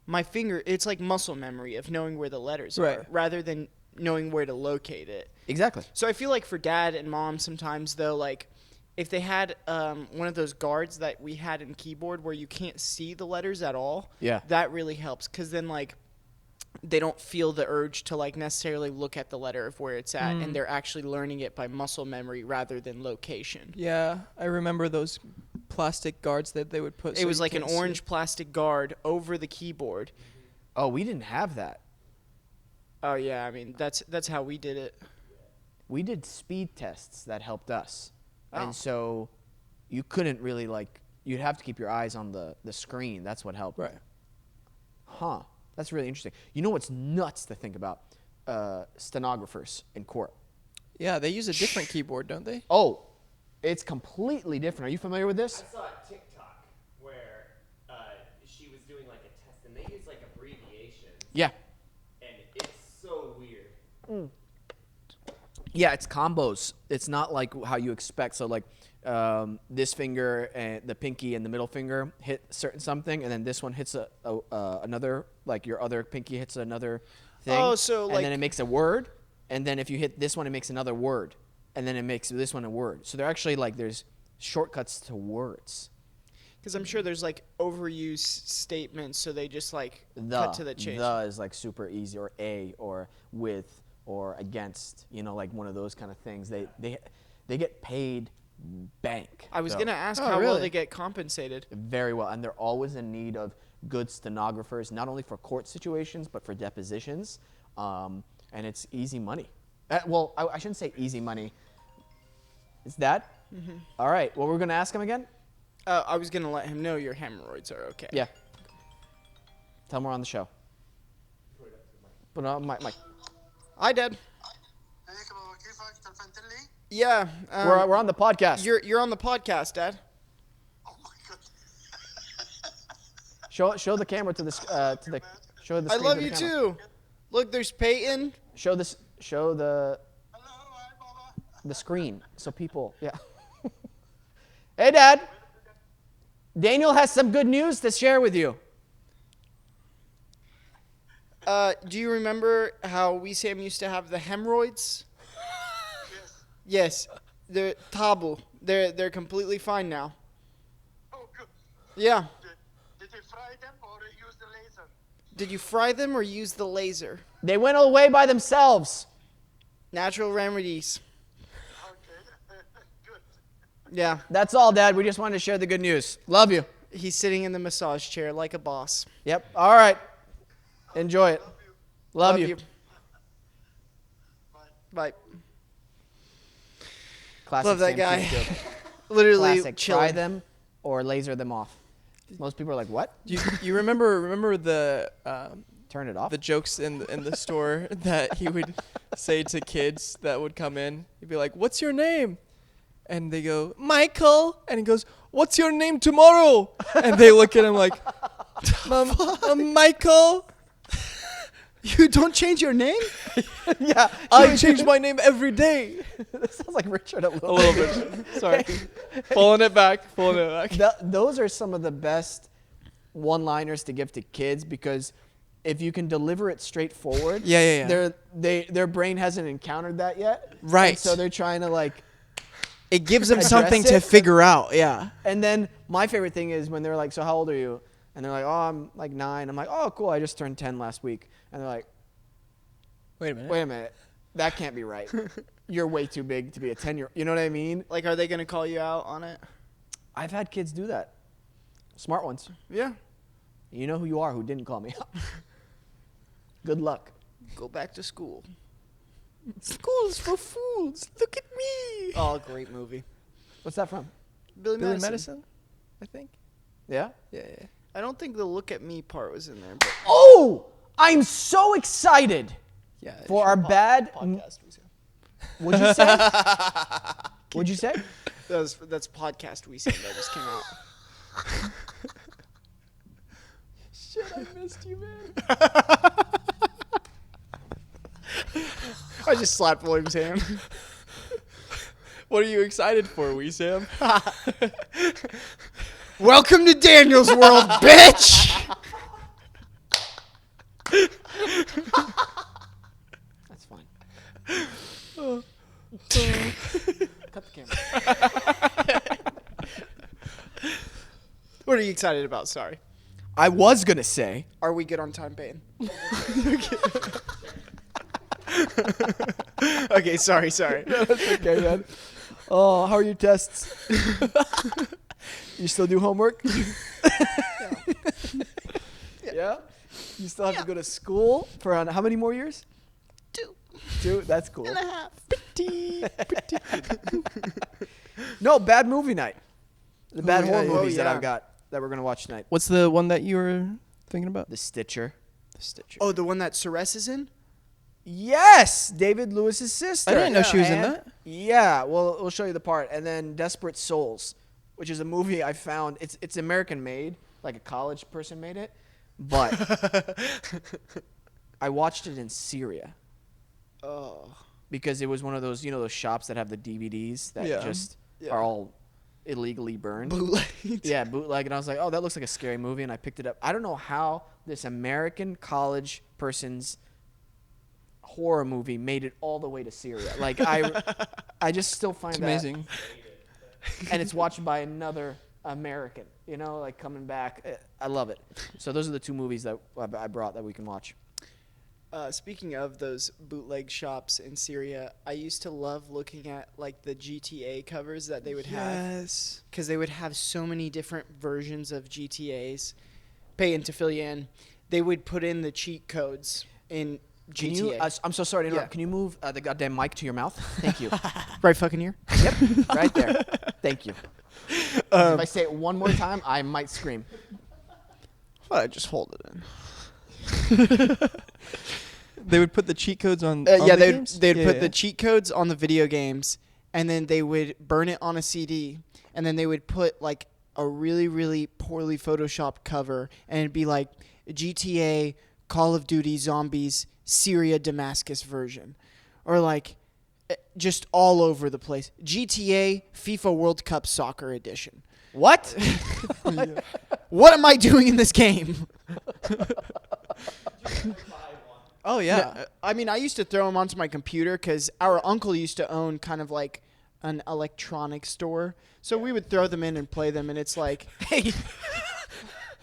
my finger, it's like muscle memory of knowing where the letters Right. are rather than knowing where to locate it. Exactly. So I feel like for dad and mom sometimes though, like if they had one of those guards that we had in keyboard where you can't see the letters at all, Yeah. that really helps because then like they don't feel the urge to like necessarily look at the letter of where it's at, and they're actually learning it by muscle memory rather than location. Yeah, I remember those plastic guards that they would put. It was like an orange plastic guard over the keyboard. Oh, we didn't have that. Oh yeah, I mean that's how we did it. We did speed tests that helped us. Oh. And so you couldn't really you'd have to keep your eyes on the screen. That's what helped. Right. Huh. That's really interesting. You know what's nuts to think about? Stenographers in court. Yeah, they use a different keyboard, don't they? Oh, it's completely different. Are you familiar with this? I saw a TikTok where she was doing like a test, and they use like abbreviations, Yeah. and it's so weird. Yeah, it's combos. It's not like how you expect. So this finger and the pinky and the middle finger hit certain something, and then this one hits another, like your other pinky hits another thing. Oh, so, and like- then it makes a word, and then if you hit this one, it makes another word, and then it makes this one a word. So they're actually there's shortcuts to words. Because I'm sure there's like overuse statements, so they just like The cut to the chase. The is super easy, or a, or with, or against. Like one of those kind of things. They get paid bank. I was So, gonna ask Oh, how well really? they get compensated. very well, and they're always in need of good stenographers, not only for court situations but for depositions, and it's easy money. Well, I shouldn't say easy money. It's Dad? Mm-hmm. All right. What we're going to ask him again? I was gonna let him know your hemorrhoids are okay. Yeah. Tell him we're on the show. Put on my mic. Hi, Dad. Yeah. We're on the podcast. You're on the podcast, Dad. Show the camera to the show the. I screen love to the you camera. too. Look, there's Peyton. Show the screen so people. Yeah. Hey, Dad. Daniel has some good news to share with you. Do you remember how Wesam used to have the hemorrhoids? Yes. They're tabu. They're completely fine now. Oh, good. Yeah. Did you fry them or use the laser? Did you fry them or use the laser? They went away by themselves. Natural remedies. Okay. Good. Yeah. That's all, Dad. We just wanted to share the good news. Love you. He's sitting in the massage chair like a boss. Yep. All right. Enjoy it. Love you. Bye. Classic Love that Sam guy. Keesh joke. Literally Classic. Fry chilling. them or laser them off. Most people are like, "What? You remember the Turn it off?" the jokes in the store that he would say to kids that would come in? He'd be like, "What's your name?" And they go, "Michael." And he goes, "What's your name tomorrow?" And they look at him like, "Michael." You don't change your name? Yeah. I change my name every day. That sounds like Richard a A little little bit. bit. Sorry. Pulling it back. Those are some of the best one-liners to give to kids because if you can deliver it straightforward, Yeah. their brain hasn't encountered that yet. Right. And so they're trying to like. It gives them Address something it. to figure out. Yeah. And then my favorite thing is when they're like, "So how old are you?" And they're like, "Oh, I'm like 9." I'm like, "Oh, cool. I just turned 10 last week." And they're like, Wait a minute. "Wait a minute, that can't be right. You're way too big to be a 10-year-old." You know what I mean? Like, are they going to call you out on it? I've had kids do that. Smart ones. Yeah. You know who you are who didn't call me out. Good luck. Go back to school. School's for fools. Look at me. Oh, great movie. What's that from? Billy Billy Madison. Madison, I think. Yeah? Yeah. I don't think the look at me part was in there. But Oh! I'm so excited Yeah. for our bad. podcast. What'd you say? What'd you say? That's podcast we said that just came out. Shit, I missed you, man. I just slapped William's hand. What are you excited for, Wesam? Welcome to Daniel's world, bitch! That's fine. Cut the camera. What are you excited about? Sorry. I was going to say. Are we good on time, Payne? Okay, sorry. That's okay, man. Oh, how are your tests? You still do homework? Yeah. You still have to go to school for how many more years? 2. That's cool. And a half. Pretty. No, bad movie night. The bad yeah, horror yeah. movies Oh, that yeah. I've got that we're going to watch tonight. What's the one that you were thinking about? The Stitcher. The Stitcher. Oh, the one that Ceres is in? Yes, David Lewis's sister. I didn't know she was in And- that. Yeah, well, we'll show you the part. And then Desperate Souls, which is a movie I found. It's American made, like a college person made it, but I watched it in Syria Oh. because it was one of those, those shops that have the DVDs that Yeah. just Yeah. are all illegally burned. Bootleg. Yeah, bootleg. And I was like, oh, that looks like a scary movie. And I picked it up. I don't know how this American college person's horror movie made it all the way to Syria. Like, I just still find It's that amazing. and it's watched by another American, like coming back. I love it. So those are the 2 movies that I brought that we can watch. Speaking of those bootleg shops in Syria, I used to love looking at like the GTA covers that they would have. Yes. Because they would have so many different versions of GTAs. Paying to fill you in, they would put in the cheat codes in Can you? GTA. I'm so sorry to interrupt. Yeah. Can you move the goddamn mic to your mouth? Thank you. Right fucking here. Yep, right there. Thank you. If I say it one more time, I might scream. Well, I just hold it in. They would put the cheat codes on. Yeah, the they'd games? they'd Yeah, put yeah. the cheat codes on the video games, and then they would burn it on a CD, and then they would put like a really really poorly photoshopped cover, and it'd be like GTA, Call of Duty Zombies, Syria Damascus version, or like just all over the place. GTA FIFA World Cup Soccer Edition. What? What am I doing in this game? Oh yeah. I mean, I used to throw them onto my computer because our uncle used to own kind of like an electronics store. So we would throw them in and play them, and it's like, Hey,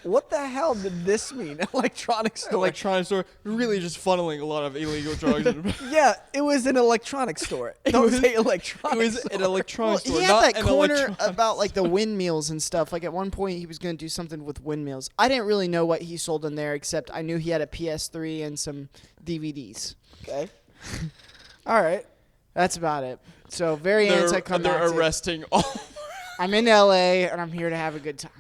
what the hell did this mean? Electronic store. Electronic store really just funneling a lot of illegal drugs. Yeah, it was an electronics store. Don't say electronics. It was store. an electronic well, store. he not had that an corner electronic about like the windmills and stuff. Like at one point, he was going to do something with windmills. I didn't really know what he sold in there, except I knew he had a PS3 and some DVDs. Okay. All right. That's about it. So very They're anticlimactic. arresting all. I'm in LA and I'm here to have a good time.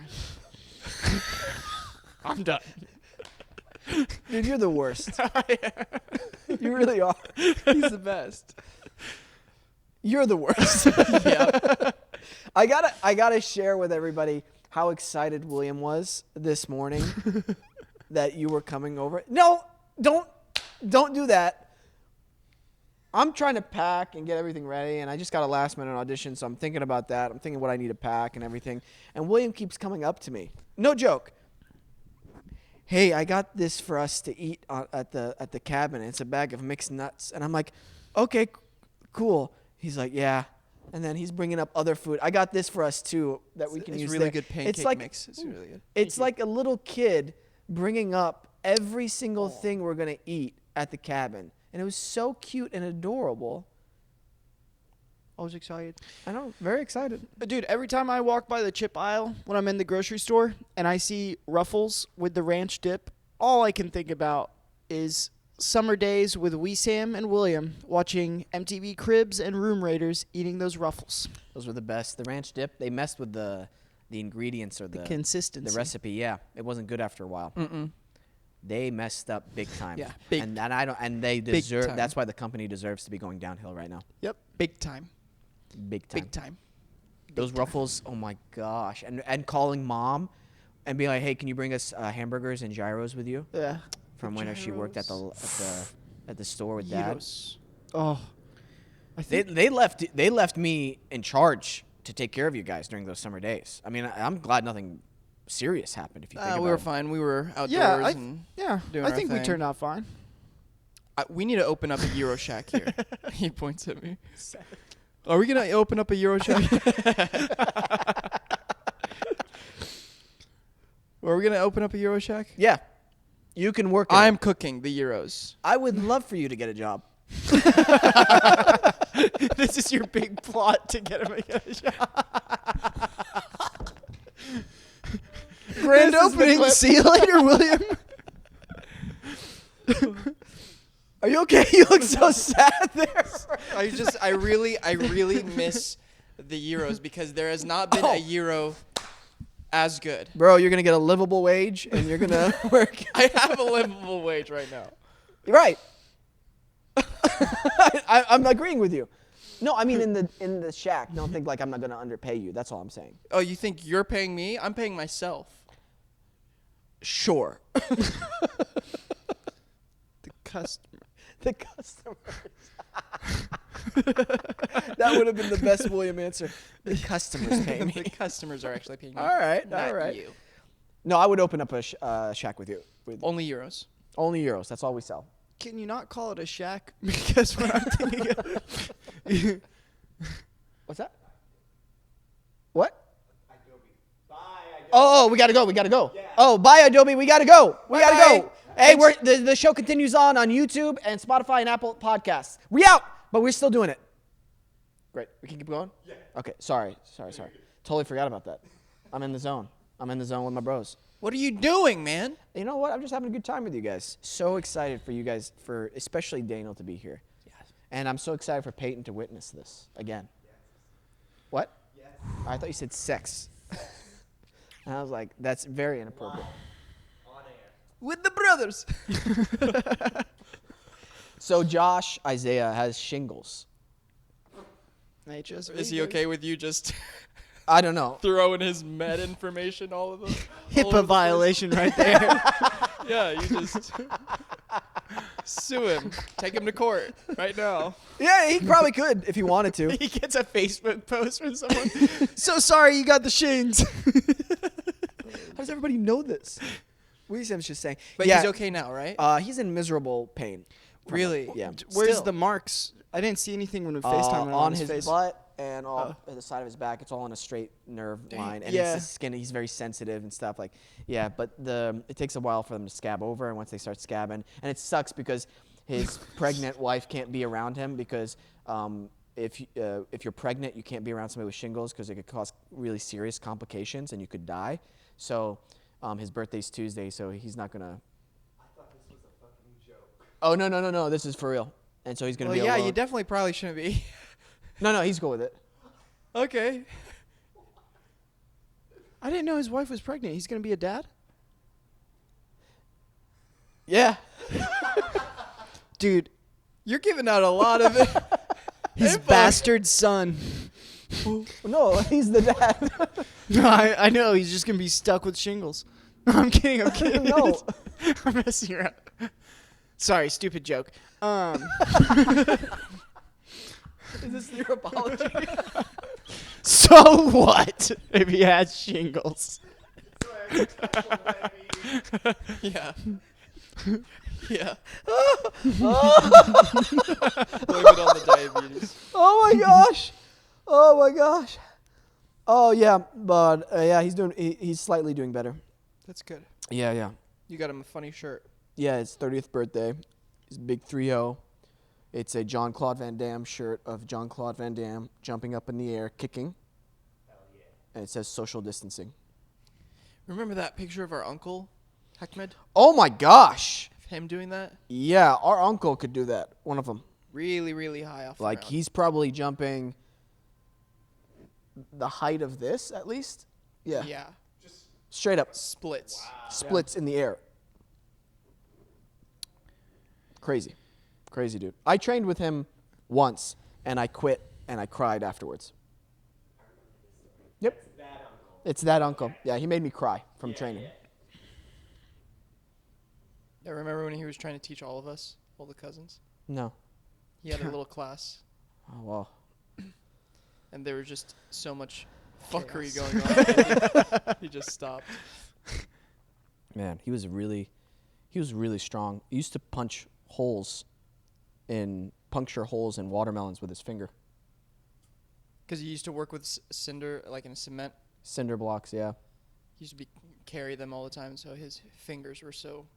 I'm done. Dude, you're the worst. You really are. He's the best. You're the worst. Yeah. I gotta share with everybody how excited William was this morning that you were coming over. No, don't do that. I'm trying to pack and get everything ready, and I just got a last minute audition, so I'm thinking about that. I'm thinking what I need to pack and everything. And William keeps coming up to me. No joke. Hey, I got this for us to eat at the cabin. It's a bag of mixed nuts. And I'm like, okay, cool. He's like, yeah. And then he's bringing up other food. I got this for us too that we can It's use. really there. good pancake it's like, mix. It's really good. It's like a little kid bringing up every single thing we're gonna eat at the cabin, and it was so cute and adorable. I was excited. I know, very excited. Dude, every time I walk by the chip aisle when I'm in the grocery store and I see Ruffles with the ranch dip, all I can think about is summer days with Wesam and William watching MTV Cribs and Room Raiders eating those Ruffles. Those were the best. The ranch dip. They messed with the ingredients or the Consistency. the recipe. Yeah, it wasn't good after a while. They messed up big time. Yeah, big- and I don't. And they big deserve. time. That's why the company deserves to be going downhill right now. Yep. Big time. Big time. Big time. Those Ruffles. Oh my gosh. And calling mom, and be like, hey, can you bring us hamburgers and gyros with you Yeah. from when she worked at the store with Dad. Gyros. Oh. I They think they left me in charge to take care of you guys during those summer days. I mean, I'm glad nothing serious happened. If you think about We were it. fine. We were outdoors. yeah, and doing I our think we thing. turned out fine. we need to open up a Euro Shack here. He points at me. Are we gonna open up a Euro Shack? Are we gonna open up a Euro Shack? Yeah, you can work. in I'm it. cooking the Euros. I would love for you to get a job. This is your big plot to get him a job. Grand This is the opening. clip. See you later, William. Are you okay? You look so sad there. I really miss the Euros because there has not been Oh. a Euro as good. Bro, you're gonna get a livable wage, and you're gonna work. I have a livable wage right now. You're right. I'm agreeing with you. No, I mean in the shack. Don't think like I'm not gonna underpay you. That's all I'm saying. Oh, you think you're paying me? I'm paying myself. Sure. The customer. The customers. That would have been the best William answer. The customers pay The me. customers are actually paying me. All right, not all right. you. No, I would open up a shack with you. With Only Euros. only euros. That's all we sell. Can you not call it a shack? Because what I'm thinking of. What's that? What? Oh, we gotta go. We gotta go. Oh, bye, Adobe. We gotta go. We gotta go. Hey, the show continues on YouTube and Spotify and Apple Podcasts. We out, but we're still doing it. Great. We can keep going? Yeah. Okay. Sorry. Totally forgot about that. I'm in the zone with my bros. What are you doing, man? You know what? I'm just having a good time with you guys. So excited for you guys, for especially Daniel to be here. Yes. And I'm so excited for Peyton to witness this again. What? Yes. I thought you said sex. And I was like, that's very inappropriate. With the brothers. So Josh Isaiah has shingles. Is he okay with you just I don't know. throwing his med information all over the HIPAA violation right there. Yeah, you just sue him. Take him to court right now. Yeah, he probably could if he wanted to. He gets a Facebook post from someone. So sorry you got the shings. How does everybody know this? Weesam's just saying. But yeah, he's okay now, right? He's in miserable pain. Really? Yeah. Where's Still. the marks? I didn't see anything when we FaceTime him on his his face. butt and on the side of his back. It's all on a straight nerve line, and Yeah. it's his skin. He's very sensitive and stuff. Like, yeah, but it takes a while for them to scab over, and once they start scabbing, and it sucks because his pregnant wife can't be around him because if you're pregnant, you can't be around somebody with shingles because it could cause really serious complications and you could die. So his birthday's Tuesday, so he's not gonna. I thought this was a fucking joke. Oh no! This is for real. And so he's gonna Well, be yeah, alone. you definitely probably shouldn't be. No, he's cool with it. Okay. I didn't know his wife was pregnant. He's gonna be a dad? Yeah. Dude, You're giving out a lot of it. his info. bastard son. No, he's the dad. No, I know. He's just gonna be stuck with shingles. I'm kidding. I'm kidding. No. I'm messing around. Sorry, stupid joke. Is this your apology? So what if he has shingles? Yeah. Yeah. Blame it on the diabetes. Oh my gosh. Oh my gosh. Oh yeah, but yeah, he's slightly doing better. That's good. Yeah. You got him a funny shirt. Yeah, it's 30th birthday. His big 3-0. It's a Jean-Claude Van Damme shirt of Jean-Claude Van Damme jumping up in the air, kicking. Hell yeah. And it says social distancing. Remember that picture of our uncle, Ahmed? Oh my gosh. Him doing that? Yeah, our uncle could do that. One of them. Really, really high off the Like ground. he's probably jumping the height of this at least. Yeah. Yeah. Straight up. Splits. Splits in the air. Crazy, dude. I trained with him once, and I quit, and I cried afterwards. Yep. It's that uncle. Yeah, he made me cry from training. Yeah, remember when he was trying to teach all of us, all the cousins? No. He had a little class, Oh, well. and there was just so much fuckery going on. He just stopped. Man, he was really strong. He used to puncture holes in watermelons with his finger. Because he used to work with cinder, like in cement. Cinder blocks, yeah. He used to carry them all the time, so his fingers were so...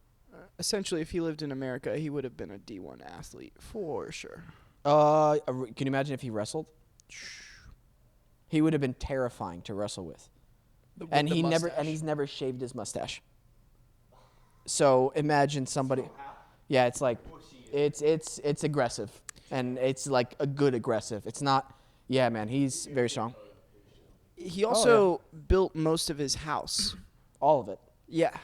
Essentially, if he lived in America, he would have been a D1 athlete for sure. Can you imagine if he wrestled? He would have been terrifying to wrestle with. And he's never shaved his mustache. So imagine somebody. Yeah, it's like it's aggressive, and it's like a good aggressive. It's not. Yeah, man, he's very strong. He also built most of his house. All of it. Yeah.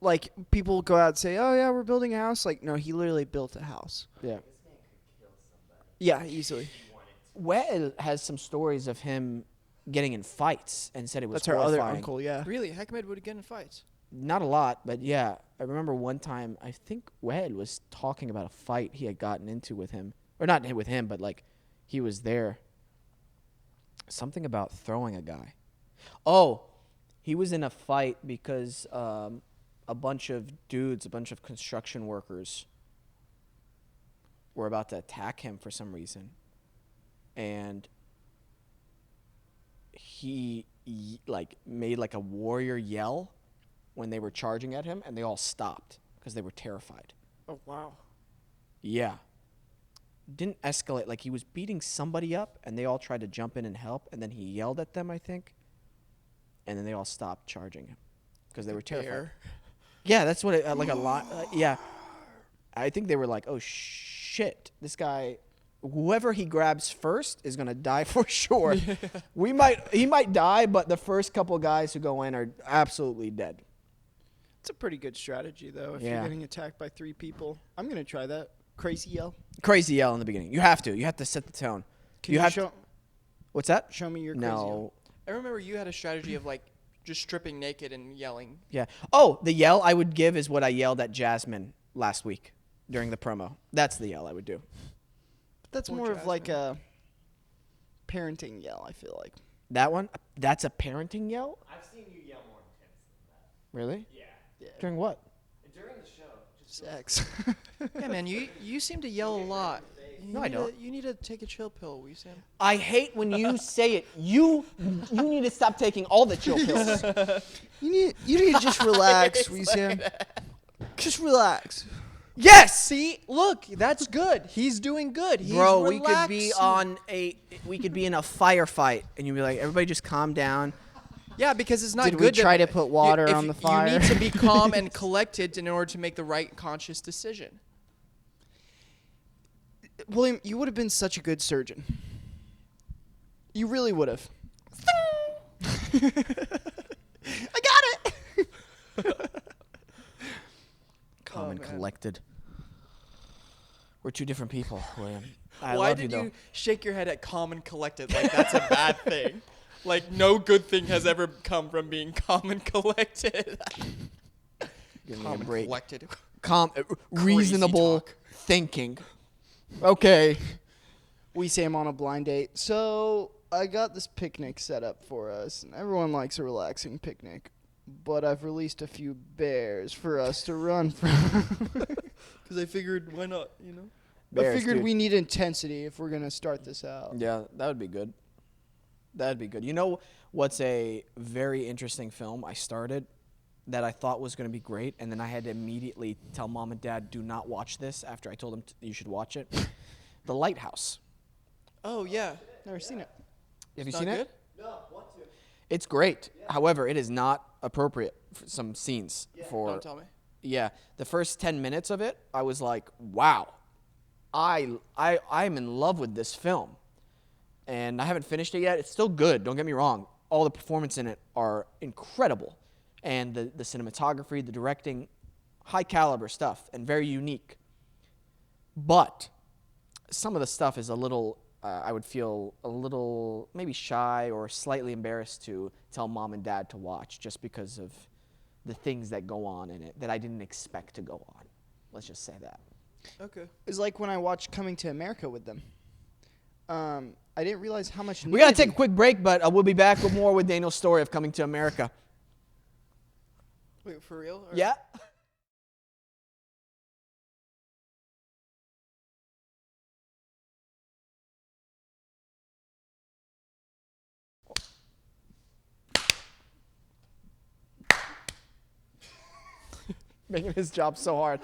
Like, people go out and say, oh, yeah, we're building a house. Like, no, he literally built a house. Yeah. Yeah, easily. Well has some stories of him getting in fights and said it was That's our other horrifying. uncle, yeah. Really? Ahmed would get in fights. Not a lot, but yeah. I remember one time, I think Wed was talking about a fight he had gotten into with him. Or not with him, but like he was there. Something about throwing a guy. Oh, he was in a fight because a bunch of construction workers were about to attack him for some reason. And he made like a warrior yell when they were charging at him, and they all stopped because they were terrified. Oh, wow. Yeah. Didn't escalate. Like, he was beating somebody up, and they all tried to jump in and help, and then he yelled at them, I think. And then they all stopped charging him. because they were terrified. Bear. Yeah, that's what it, like a lot. Yeah, I think they were like, oh shit, this guy, whoever he grabs first is gonna die for sure. He might die, but the first couple guys who go in are absolutely dead. It's a pretty good strategy, though, if Yeah. you're getting attacked by 3 people. I'm going to try that. Crazy yell. Crazy yell in the beginning. You have to set the tone. Can you have show, What's that? show me your crazy yell? No. I remember you had a strategy of like just stripping naked and yelling. Yeah. Oh, the yell I would give is what I yelled at Jasmine last week during the promo. That's the yell I would do. That's Poor more of like Jasmine. a parenting yell, I feel like. That one? That's a parenting yell? I've seen you yell more intense than that. Really? Yeah. During what? During the show. Sex. Yeah, man, you seem to yell a lot. No, I don't. You need to take a chill pill, Wesam. I hate when you say it. You need to stop taking all the chill pills. You need to just relax, Wesam. Just relax. Yes. See, look, that's good. He's doing good. He's Bro, relaxing. we could be in a firefight and you'd be like, everybody just calm down. Yeah, because it's not Did good we try to put water if on the fire? You need to be calm and collected in order to make the right conscious decision. William, you would have been such a good surgeon. You really would have. I got it. Calm and man. collected. We're two different people, William. I Why love you did though. you shake your head at calm and collected like that's a bad thing? Like no good thing has ever come from being calm and collected. Give me Calm a and break. collected. Calm, reasonable talk. thinking. Okay. Wesam on a blind date. So I got this picnic set up for us, and everyone likes a relaxing picnic. But I've released a few bears for us to run from. Because I figured, why not? You know. I Bears, figured dude. we need intensity if we're gonna start this out. Yeah, that would be good. That'd be good. You know what's a very interesting film I started that I thought was going to be great, and then I had to immediately tell mom and dad, do not watch this after I told them you should watch it. The Lighthouse. Oh yeah. Never seen it. Have you Not seen good? it? It's great. However, it is not appropriate for some scenes for. Don't tell me. Yeah, the first 10 minutes of it, I was like, wow, I'm in love with this film. And I haven't finished it yet. It's still good, don't get me wrong. All the performances in it are incredible. And the cinematography, the directing, high caliber stuff and very unique. But some of the stuff is a little, I would feel a little maybe shy or slightly embarrassed to tell mom and dad to watch just because of the things that go on in it that I didn't expect to go on. Let's just say that. Okay. It's like when I watched Coming to America with them. I didn't realize how much. We got to nudity- take a quick break, but we'll be back with more with Daniel's story of coming to America. Wait, for real? Or- Yeah? Making his job so hard.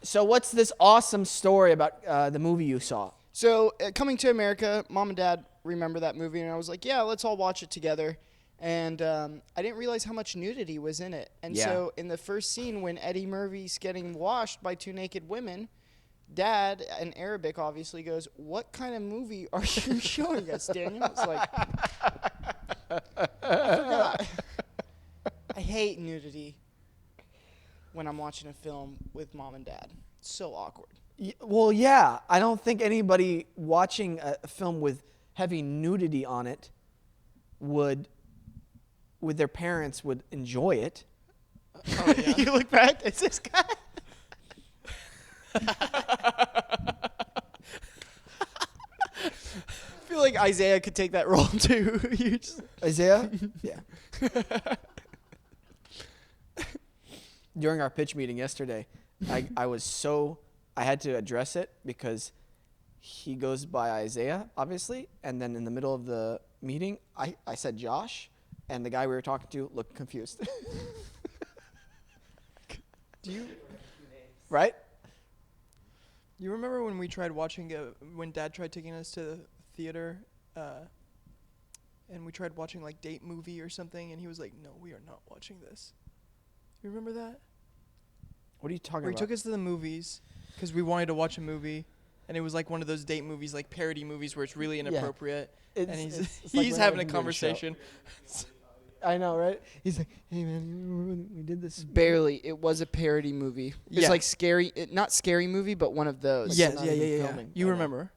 So what's this awesome story about the movie you saw? So, Coming to America, mom and dad remember that movie, and I was like, yeah, let's all watch it together. And I didn't realize how much nudity was in it. And Yeah. so, in the first scene, when Eddie Murphy's getting washed by 2 naked women, dad, in Arabic, obviously goes, what kind of movie are you showing us, Daniel? It's like, I forgot. I hate nudity when I'm watching a film with mom and dad. It's so awkward. Well, yeah. I don't think anybody watching a film with heavy nudity on it with their parents would enjoy it. Oh, yeah. You look back, it's this guy. I feel like Isaiah could take that role too. You just- Isaiah? Yeah. During our pitch meeting yesterday, I had to address it because he goes by Isaiah, obviously, and then in the middle of the meeting, I said Josh, and the guy we were talking to looked confused. Right? You remember when we tried watching when Dad tried taking us to the theater, and we tried watching like date movie or something, and he was like, "No, we are not watching this." You remember that? What are you talking Where he about? took us to the movies because we wanted to watch a movie, and it was like one of those date movies, like parody movies, where it's really inappropriate. And he's it's like he's we're having not a even doing show. conversation. I know, right? He's like, "Hey man, you remember when we did this?" Barely. It was a parody movie. It's Yeah. like scary, not scary movie, but one of those. Yes, not yeah, even yeah, yeah. filming You right now. remember?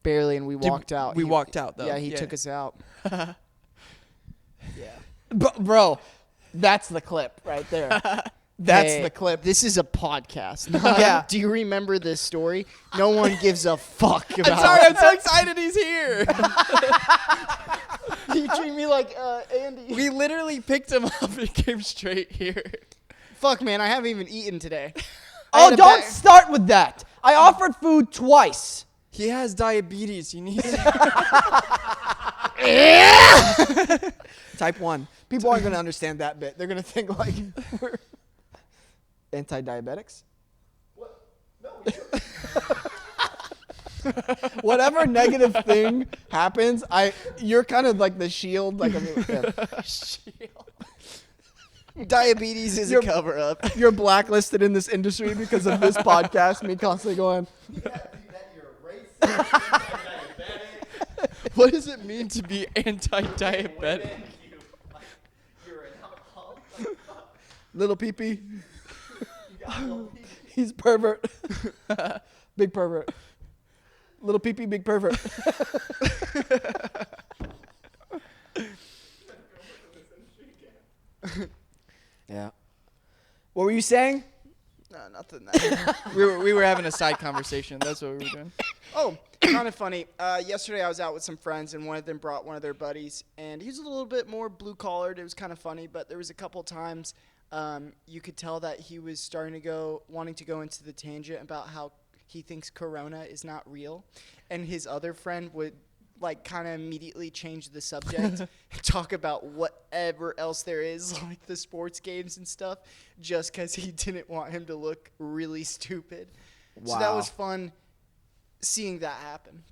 Barely, and we Did- walked out. We He- walked out though. Yeah, he took us out. Yeah. Bro, that's the clip right there. That's Hey, the clip. This is a podcast. Yeah. Do you remember this story? No one gives a fuck about I'm sorry, I'm so excited he's here. You treat me like Andy. We literally picked him up and came straight here. Fuck, man, I haven't even eaten today. Oh, don't start with that. I offered food twice. He has diabetes. He needs. Type 1. People aren't going to understand that bit. They're going to think like we're anti-diabetics. Whatever negative thing happens, you're kind of like the shield. Like Diabetes is a cover up. you're blacklisted in this industry because of this podcast. Me constantly going, What does it mean to be anti-diabetic? little pee-pee. He's pervert. Big pervert. Little pee-pee, big pervert. Yeah. What were you saying? No, nothing. we were having a side conversation. That's what we were doing. Oh, kind of funny. Yesterday I was out with some friends, and one of them brought one of their buddies, and he was a little bit more blue-collared. It was kind of funny, but there was a couple times you could tell that he was wanting to go into the tangent about how he thinks Corona is not real, and his other friend would like kind of immediately change the subject and talk about whatever else there is, like the sports games and stuff, just because he didn't want him to look really stupid. So that Wow. was fun seeing that happen.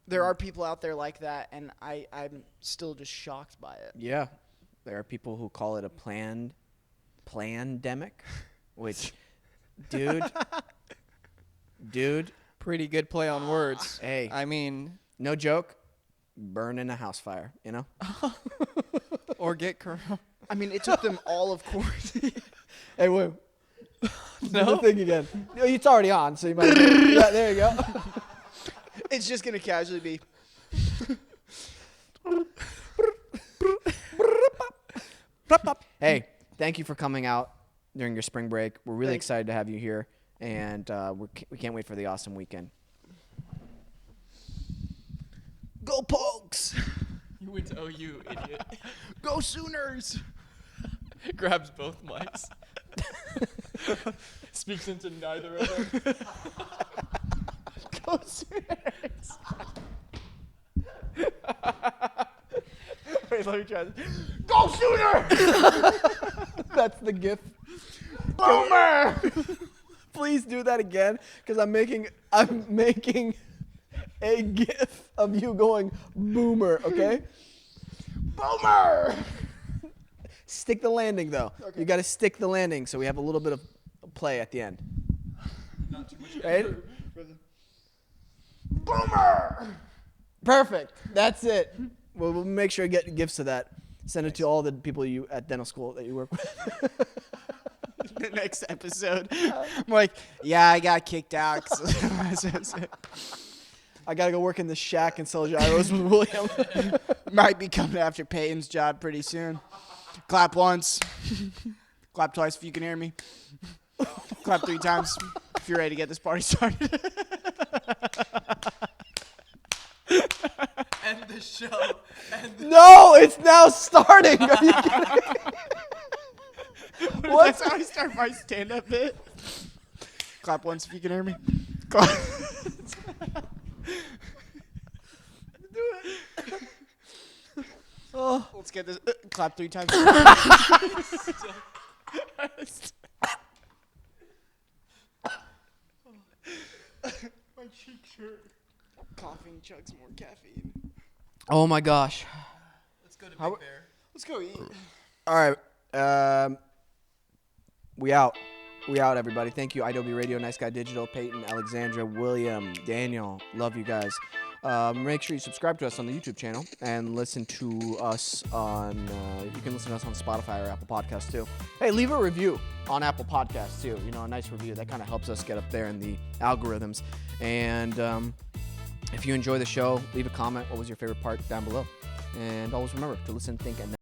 There are people out there like that, and I'm still just shocked by it. Yeah. There are people who call it a plandemic, which, dude, Pretty good play on words. hey, I mean, no joke, burn in a house fire, you know? or get corona. I mean, it took them all of course. Hey, wait. Do the No. thing again. No, it's already on, so you might. Yeah, there you go. It's just gonna casually be. Hey, thank you for coming out during your spring break. We're really Thanks. excited to have you here, and we can't wait for the awesome weekend. Go Pokes! You went to OU, idiot. Go Sooners! Grabs both mics. Speaks into neither of them. Go Sooners! Wait, let me try this. Go Sooner! That's the gif. Boomer! Please do that again, because I'm making a gif of you going boomer. Okay. Boomer! Stick the landing though. Okay. You got to stick the landing, so we have a little bit of play at the end. Right? Boomer! Perfect. That's it. We'll make sure to get gifts of that. Send it to all the people you at dental school that you work with. The next episode, I'm like, yeah, I got kicked out. I gotta go work in the shack and sell gyros with William. Might be coming after Peyton's job pretty soon. Clap once. Clap twice if you can hear me. Clap 3 times if you're ready to get this party started. End the show. No, it's now starting. Are you kidding? That's how I start my stand-up bit. Clap once if you can hear me. Clap. Oh, Let's get this. Clap 3 times. My cheeks hurt. Coughing chugs more caffeine. Oh my gosh. Let's go to How- Big Bear. Let's go eat. All right. We out. We out, everybody. Thank you, IW Radio, Nice Guy Digital, Peyton, Alexandra, William, Daniel. Love you guys. Make sure you subscribe to us on the YouTube channel and listen to us on. You can listen to us on Spotify or Apple Podcasts too. Hey, leave a review on Apple Podcasts too. You know, a nice review that kind of helps us get up there in the algorithms. And if you enjoy the show, leave a comment. What was your favorite part down below? And always remember to listen, think, and